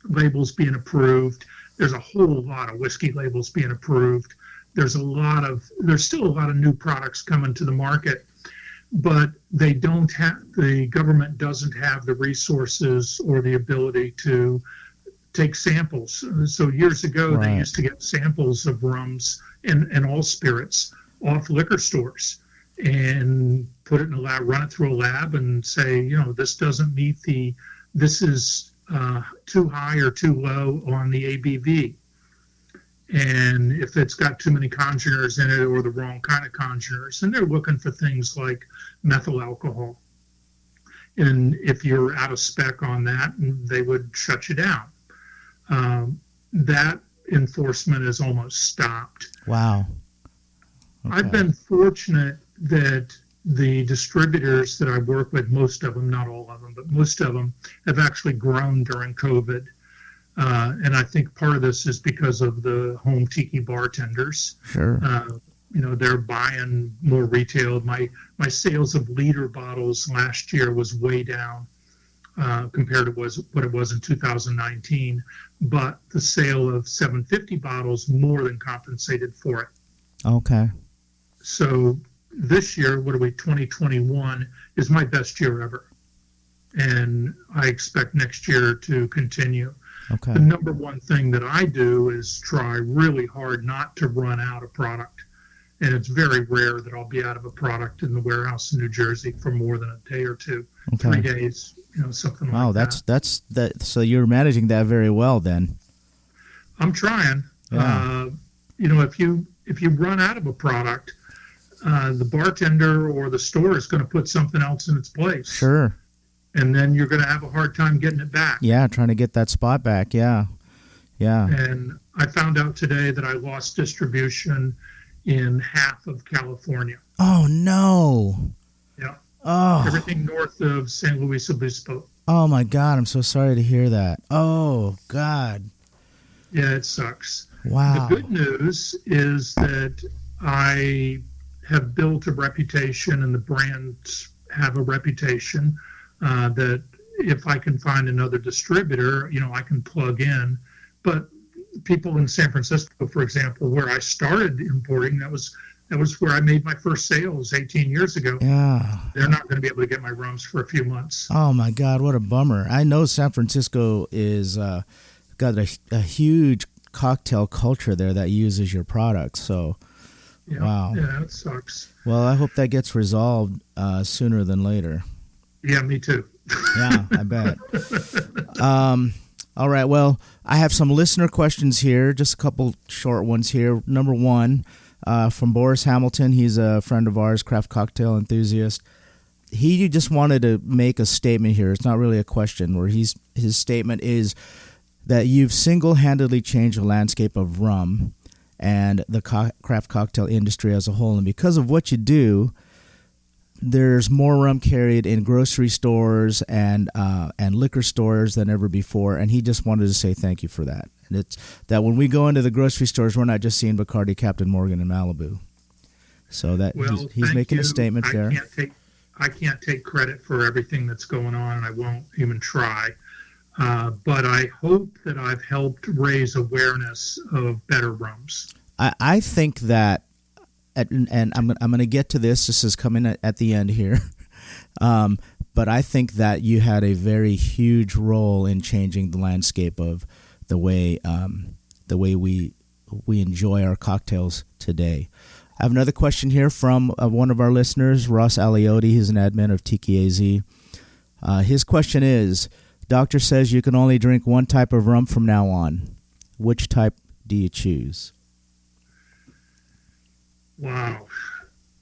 labels being approved. There's a whole lot of whiskey labels being approved. There's still a lot of new products coming to the market, but the government doesn't have the resources or the ability to take samples. So years ago, They used to get samples of rums and all spirits off liquor stores and put it in a lab, run it through a lab and say, this doesn't meet this is too high or too low on the ABV. And if it's got too many congeners in it or the wrong kind of congeners, and they're looking for things like methyl alcohol. And if you're out of spec on that, they would shut you down. That enforcement is almost stopped. Wow. Okay. I've been fortunate that the distributors that I work with, most of them, not all of them, but most of them have actually grown during COVID. And I think part of this is because of the home tiki bartenders. Sure. They're buying more retail. My sales of liter bottles last year was way down compared to what it was in 2019. But the sale of 750 bottles more than compensated for it. Okay. So this year, 2021 is my best year ever. And I expect next year to continue. Okay. The number one thing that I do is try really hard not to run out of product. And it's very rare that I'll be out of a product in the warehouse in New Jersey for more than a day or two, 3 days, something like that. That's so you're managing that very well then. I'm trying. Yeah. If you run out of a product, the bartender or the store is going to put something else in its place. Sure. And then you're going to have a hard time getting it back. Yeah, trying to get that spot back. Yeah. Yeah. And I found out today that I lost distribution in half of California. Oh, no. Yeah. Oh. Everything north of San Luis Obispo. Oh, my God. I'm so sorry to hear that. Oh, God. Yeah, it sucks. Wow. The good news is that I have built a reputation and the brands have a reputation that if I can find another distributor, I can plug in. But people in San Francisco, for example, where I started importing, that was where I made my first sales 18 years ago. Yeah. They're not going to be able to get my rums for a few months. Oh, my God. What a bummer. I know San Francisco is got a huge cocktail culture there that uses your products. So, Yeah, wow. Yeah, it sucks. Well, I hope that gets resolved sooner than later. Yeah, me too. Yeah, I bet. All right. Well, I have some listener questions here, just a couple short ones here. Number one, from Boris Hamilton. He's a friend of ours, craft cocktail enthusiast. he just wanted to make a statement here. It's not really a question. Where his statement is that you've single-handedly changed the landscape of rum and the craft cocktail industry as a whole. And because of what you do, there's more rum carried in grocery stores and liquor stores than ever before. And he just wanted to say thank you for that. And it's that when we go into the grocery stores, we're not just seeing Bacardi, Captain Morgan, and Malibu. So that he's making a statement there. I can't take credit for everything that's going on, and I won't even try. But I hope that I've helped raise awareness of better rums. I think that, and I'm going to get to this. This is coming at the end here. But I think that you had a very huge role in changing the landscape of the way we enjoy our cocktails today. I have another question here from one of our listeners, Ross Aliotti. He's an admin of Tiki AZ. His question is, doctor says you can only drink one type of rum from now on. Which type do you choose? Wow.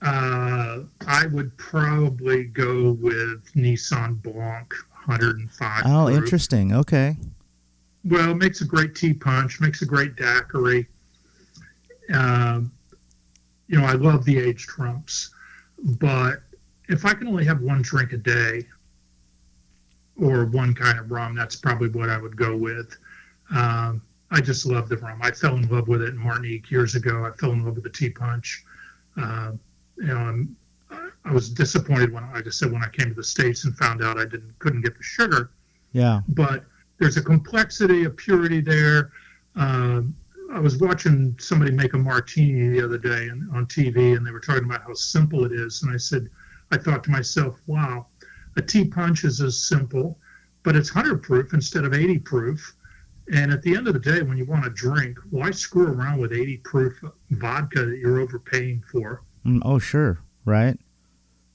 I would probably go with Nissan Blanc 105. Oh, proof. Interesting. Okay. Well, it makes a great tea punch, makes a great daiquiri. I love the aged rums, but if I can only have one drink a day or one kind of rum, that's probably what I would go with. I just love the rum. I fell in love with it in Martinique years ago. I fell in love with the tea punch. I was disappointed when I came to the States and found out I couldn't get the sugar. Yeah. But there's a complexity, a purity there. I was watching somebody make a martini the other day on TV, and they were talking about how simple it is. And I thought to myself, wow, a tea punch is as simple, but it's 100 proof instead of 80 proof. And at the end of the day, when you want to drink, why screw around with 80 proof vodka that you're overpaying for? Oh, sure. Right.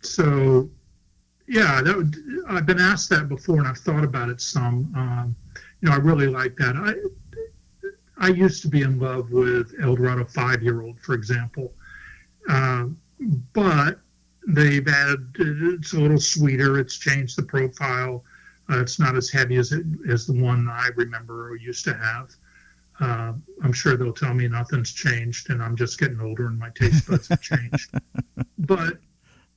So, yeah, I've been asked that before, and I've thought about it some. I really like that. I used to be in love with Eldorado 5-year-old, for example. But they've added, it's a little sweeter. It's changed the profile. It's not as heavy as the one I remember or used to have. I'm sure they'll tell me nothing's changed, and I'm just getting older and my taste buds have changed. But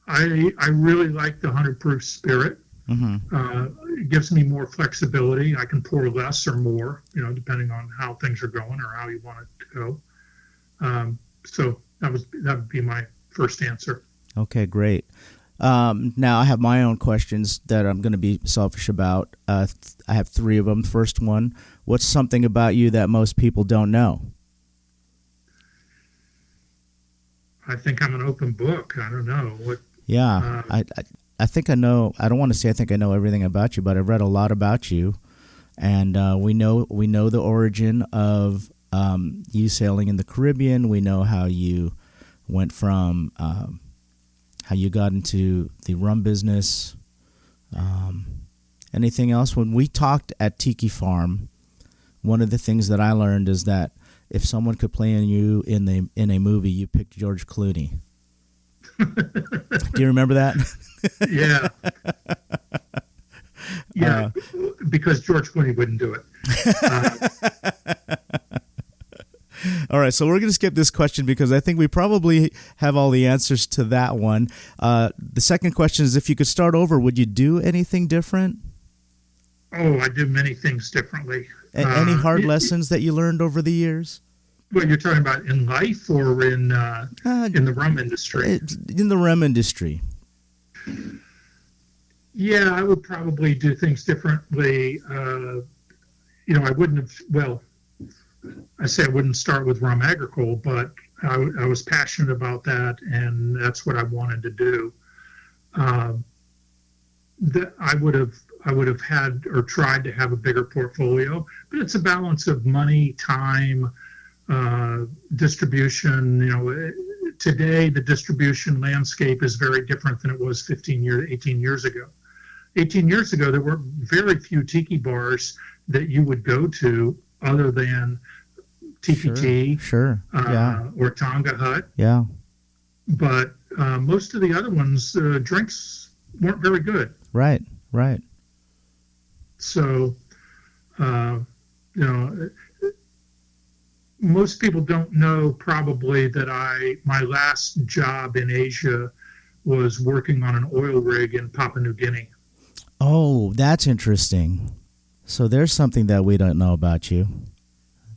I really like the 100 proof spirit. Mm-hmm. It gives me more flexibility. I can pour less or more, depending on how things are going or how you want it to go. So that would be my first answer. Okay, great. Now I have my own questions that I'm going to be selfish about. I have 3 of them. First one, what's something about you that most people don't know? I think I'm an open book. I don't know what. Yeah, I think I know. I don't want to say I think I know everything about you, but I've read a lot about you, and we know the origin of you sailing in the Caribbean. We know how you went from how you got into the rum business. Anything else? When we talked at Tiki Farm, one of the things that I learned is that if someone could play you in a movie, you picked George Clooney. Do you remember that? Yeah. Yeah, because George Clooney wouldn't do it. All right, so we're going to skip this question because I think we probably have all the answers to that one. The second question is, if you could start over, would you do anything different? Oh, I do many things differently. Any hard lessons that you learned over the years? Well, you're talking about in life or in the rum industry? In the rum industry. Yeah, I would probably do things differently. I wouldn't have, well, I say I wouldn't start with rum agricole, but I was passionate about that, and that's what I wanted to do. I would have had or tried to have a bigger portfolio, but it's a balance of money, time, distribution. Today the distribution landscape is very different than it was 18 years ago. 18 years ago, there were very few tiki bars that you would go to other than TPT, yeah. or Tonga Hut. Yeah. But most of the other ones, drinks weren't very good. Right. So, most people don't know probably that my last job in Asia was working on an oil rig in Papua New Guinea. Oh, that's interesting. So there's something that we don't know about you.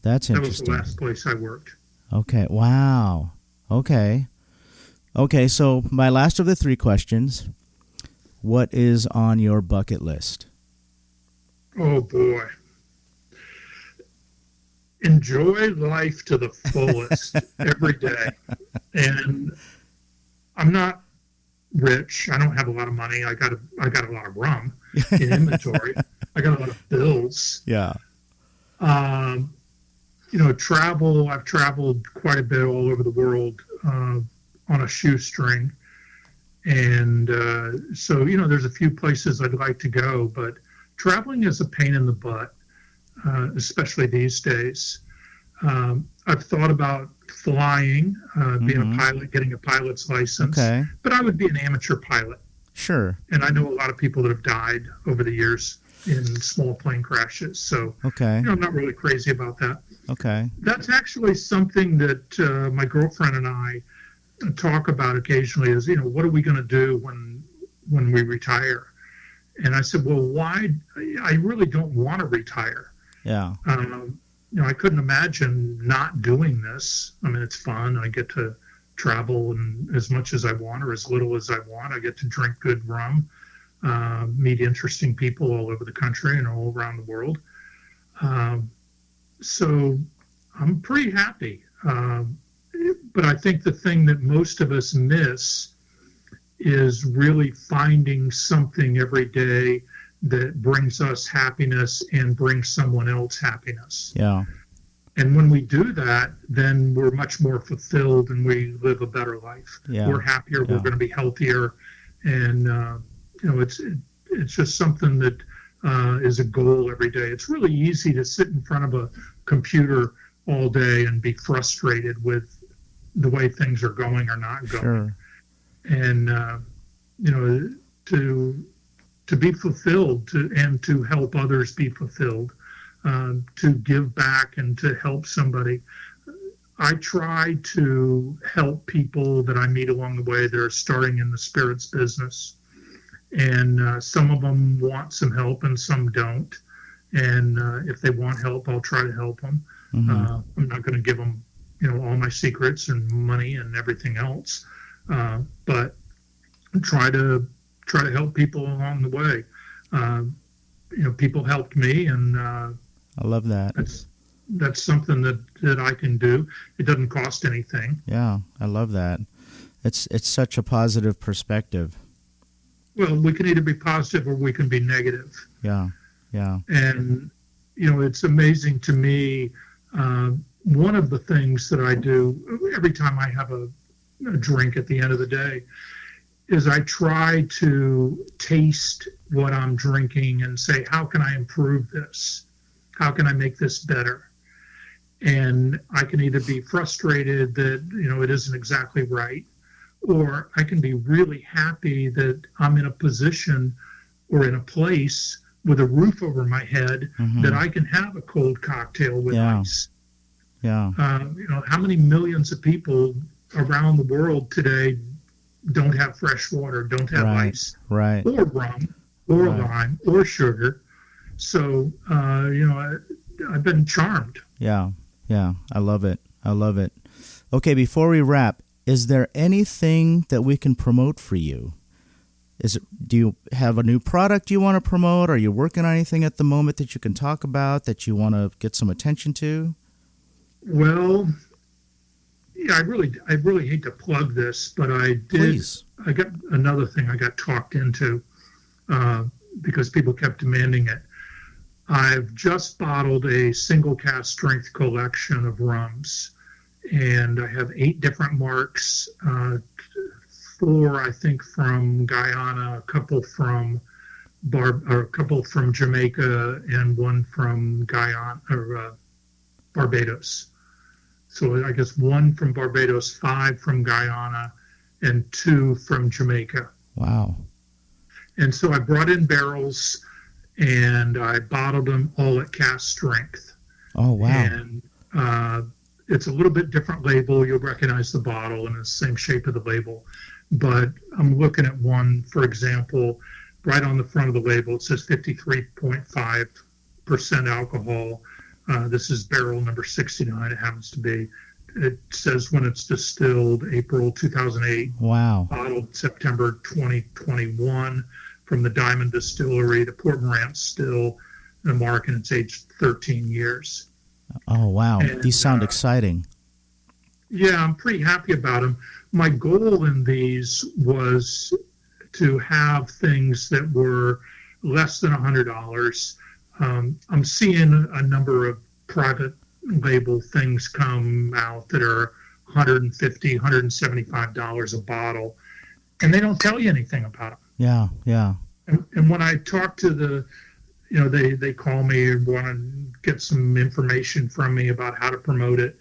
That's interesting. That was the last place I worked. Okay. Wow. Okay. So my last of the 3 questions. What is on your bucket list? Oh, boy. Enjoy life to the fullest every day. And I'm not rich. I don't have a lot of money. I got a lot of rum in inventory. I got a lot of bills. Yeah. Travel. I've traveled quite a bit all over the world on a shoestring. And so, there's a few places I'd like to go, but traveling is a pain in the butt, especially these days. I've thought about flying, being a pilot, getting a pilot's license, but I would be an amateur pilot. Sure. And I know a lot of people that have died over the years in small plane crashes. So, I'm not really crazy about that. Okay. That's actually something that my girlfriend and I talk about occasionally is, what are we going to do when we retire? And I said, well, why? I really don't want to retire. Yeah. I couldn't imagine not doing this. I mean, it's fun. I get to travel and as much as I want or as little as I want. I get to drink good rum, meet interesting people all over the country and all around the world. So I'm pretty happy. But I think the thing that most of us miss is really finding something every day that brings us happiness and brings someone else happiness. Yeah. And when we do that, then we're much more fulfilled and we live a better life. Yeah. We're happier. Yeah. We're going to be healthier. And, it's just something that is a goal every day. It's really easy to sit in front of a computer all day and be frustrated with the way things are going or not going. Sure. And, to be fulfilled and to help others be fulfilled, to give back and to help somebody. I try to help people that I meet along the way that are starting in the spirits business. And some of them want some help and some don't. And if they want help, I'll try to help them. Mm-hmm. I'm not going to give them, all my secrets and money and everything else. But try to help people along the way. People helped me, and I love that. That's something that I can do. It doesn't cost anything. Yeah, I love that. It's such a positive perspective. Well, we can either be positive or we can be negative. Yeah. And it's amazing to me. One of the things that I do every time I have a drink at the end of the day is I try to taste what I'm drinking and say, how can I improve this? How can I make this better? And I can either be frustrated that, it isn't exactly right, or I can be really happy that I'm in a position or in a place with a roof over my head that I can have a cold cocktail with ice. Yeah. How many millions of people around the world today don't have fresh water, don't have ice, right, or rum, or lime, or sugar. So, I've been charmed. Yeah, I love it. Okay, before we wrap, is there anything that we can promote for you? Do you have a new product you want to promote? Are you working on anything at the moment that you can talk about that you want to get some attention to? Well, yeah, I really hate to plug this, but I did. Please. I got another thing I got talked into because people kept demanding it. I've just bottled a single cask strength collection of rums, and I have 8 different marks. 4, I think, from Guyana, a couple from Jamaica, and 1 from Guyana or Barbados. So I guess 1 from Barbados, 5 from Guyana, and 2 from Jamaica. Wow. And so I brought in barrels and I bottled them all at cask strength. Oh, wow. And it's a little bit different label. You'll recognize the bottle and it's the same shape of the label. But I'm looking at one, for example, right on the front of the label, it says 53.5% alcohol. This is barrel number 69, it happens to be. It says when it's distilled, April 2008. Wow. Bottled September 2021 from the Diamond Distillery, the Port Morant still, the mark, and it's aged 13 years. Oh, wow. And, These sound exciting. Yeah, I'm pretty happy about them. My goal in these was to have things that were less than $100. I'm seeing a number of private label things come out that are $150, $175 a bottle, and they don't tell you anything about them. Yeah, yeah. And when I talk to they call me and want to get some information from me about how to promote it.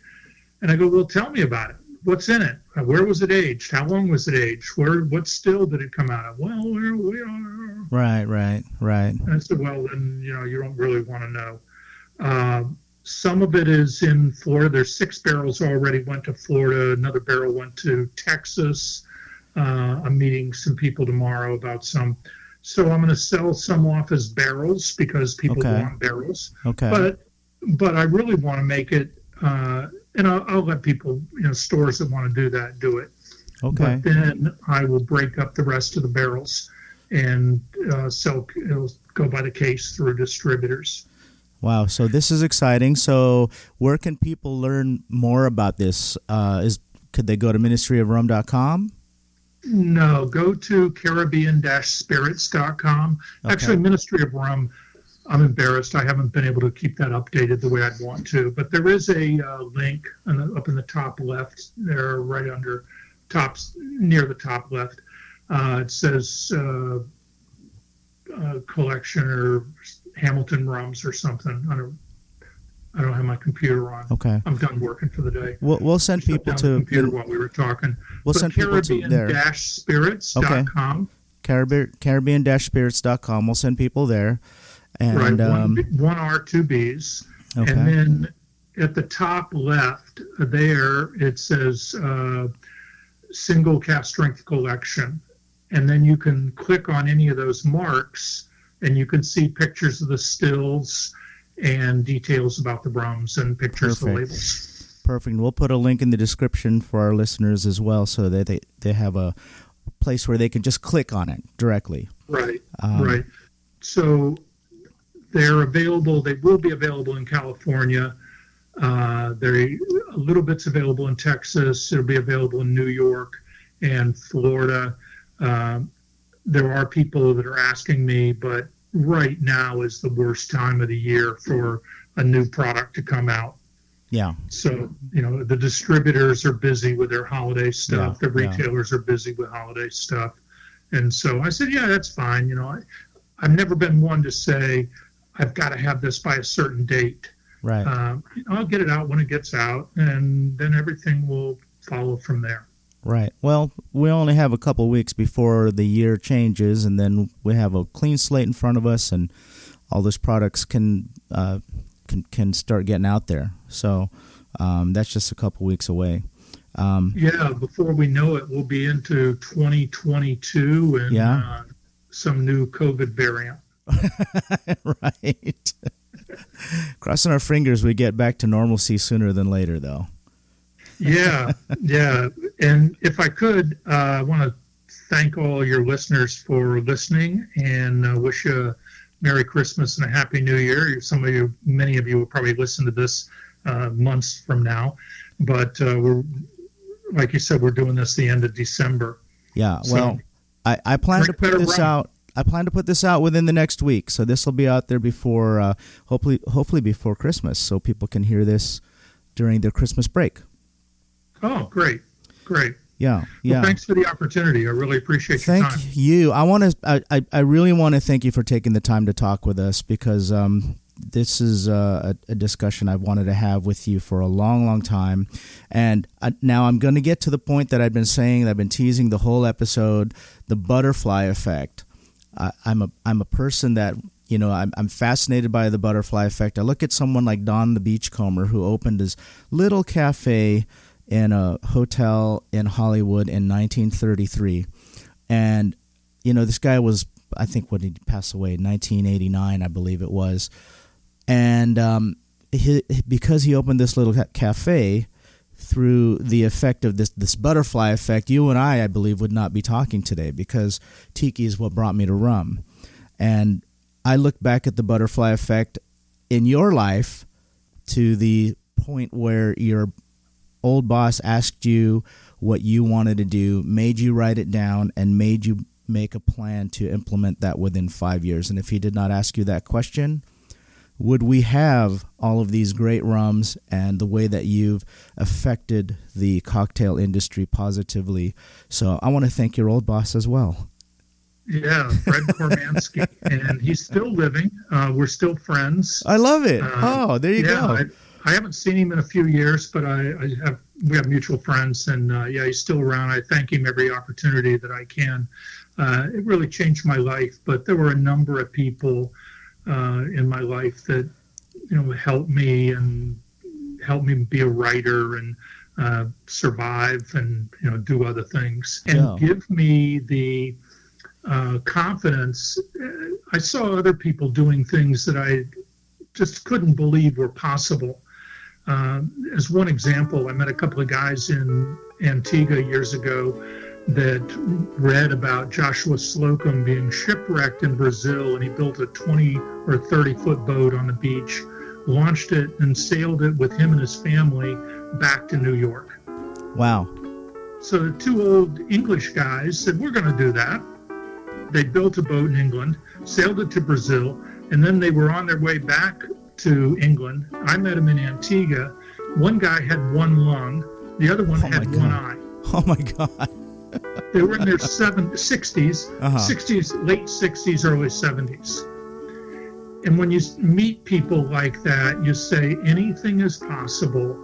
And I go, well, tell me about it. What's in it? Where was it aged? How long was it aged? What still did it come out of? Well, where we are. Right. And I said, well, then, you don't really want to know. Some of it is in Florida. There's 6 barrels already went to Florida. Another barrel went to Texas. I'm meeting some people tomorrow about some. So I'm going to sell some off as barrels because people want barrels. Okay. But I really want to make it, and I'll let people, stores that want to do that, do it. Okay. But then I will break up the rest of the barrels and sell. It'll go by the case through distributors. Wow. So this is exciting. So where can people learn more about this? Could they go to ministryofrum.com? No, go to Caribbean-spirits.com. Okay. Actually, Ministry of Rum, I'm embarrassed. I haven't been able to keep that updated the way I'd want to. But there is a link up in the top left there, right under near the top left. It says collection or Hamilton Rums or something. I don't have my computer on. Okay. I'm done working for the day. We'll send people to the computer while we were talking. We'll send people to there. Caribbean-spirits.com. Caribbean-spirits.com. We'll send people there. And, right. One R, 2 B's. Okay. And then at the top left there, it says single cask strength collection. And then you can click on any of those marks and you can see pictures of the stills and details about the rums and pictures of the labels. Perfect. We'll put a link in the description for our listeners as well so that they have a place where they can just click on it directly. Right, right. So they're available. They will be available in California. A little bit's available in Texas. It'll be available in New York and Florida. There are people that are asking me, but right now is the worst time of the year for a new product to come out. Yeah. So, the distributors are busy with their holiday stuff. The retailers are busy with holiday stuff. And so I said, yeah, that's fine. I've never been one to say, I've got to have this by a certain date. Right. I'll get it out when it gets out, and then everything will follow from there. Right. Well, we only have a couple weeks before the year changes, and then we have a clean slate in front of us, and all those products can start getting out there. So that's just a couple weeks away. Before we know it, we'll be into 2022 and some new COVID variant. Right. Crossing our fingers we get back to normalcy sooner than later, though. Yeah. And if I could, I want to thank all your listeners for listening and wish you a Merry Christmas and a Happy New Year. Many of you will probably listen to this months from now. But we're, like you said, we're doing this the end of December. Yeah, well, I plan to put this out. I plan to put this out within the next week. So this will be out there before, hopefully before Christmas, so people can hear this during their Christmas break. Oh, great. Yeah. Well, thanks for the opportunity. I really appreciate your time. Thank you. I really want to thank you for taking the time to talk with us because this is a discussion I've wanted to have with you for a long, long time. And now I'm going to get to the point that I've been saying, that I've been teasing the whole episode, the butterfly effect. I'm a person that, you know, I'm fascinated by the butterfly effect. I look at someone like Don the Beachcomber, who opened his little cafe in a hotel in Hollywood in 1933. And, you know, this guy was, I think, when he passed away, 1989, I believe it was. And because he opened this little cafe, through the effect of this butterfly effect, you and I believe, would not be talking today, because tiki is what brought me to rum. And I look back at the butterfly effect in your life to the point where your old boss asked you what you wanted to do, made you write it down, and made you make a plan to implement that within 5 years. And if he did not ask you that question, would we have all of these great rums and the way that you've affected the cocktail industry positively? So I want to thank your old boss as well. Yeah, Fred Kormansky, and he's still living. We're still friends. I love it. There you go. I haven't seen him in a few years, but we have mutual friends, and he's still around. I thank him every opportunity that I can. It really changed my life, but there were a number of people in my life that, you know, helped me be a writer and survive and, you know, do other things and give me the confidence. I saw other people doing things that I just couldn't believe were possible. As one example, I met a couple of guys in Antigua years ago that read about Joshua Slocum being shipwrecked in Brazil, and he built a 20 or 30-foot boat on the beach, launched it, and sailed it with him and his family back to New York. Wow. So the two old English guys said, we're going to do that. They built a boat in England, sailed it to Brazil, and then they were on their way back to England. I met them in Antigua. One guy had one lung, the other one had one eye. Oh my God. They were in their 60s, late 60s, early 70s. And when you meet people like that, you say anything is possible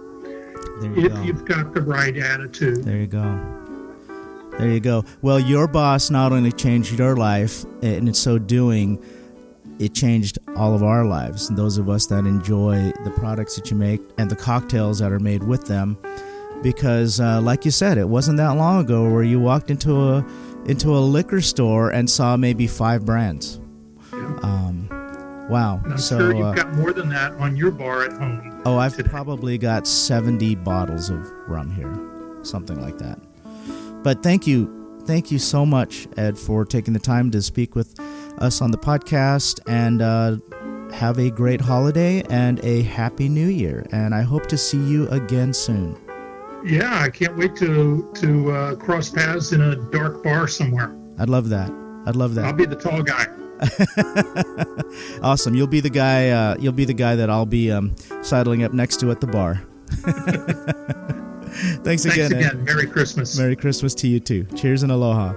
if you've got the right attitude. There you go. Well, your boss not only changed your life, and in so doing, it changed all of our lives. And those of us that enjoy the products that you make and the cocktails that are made with them. Because, like you said, it wasn't that long ago where you walked into a liquor store and saw maybe 5 brands. Yeah. Wow. I'm so sure you've got more than that on your bar at home. Oh, I've probably got 70 bottles of rum here, something like that. But thank you so much, Ed, for taking the time to speak with us on the podcast, and have a great holiday and a happy new year. And I hope to see you again soon. Yeah, I can't wait to cross paths in a dark bar somewhere. I'd love that. I'll be the tall guy. Awesome. You'll be the guy. You'll be the guy that I'll be sidling up next to at the bar. Thanks again. Merry Christmas. Merry Christmas to you too. Cheers and aloha.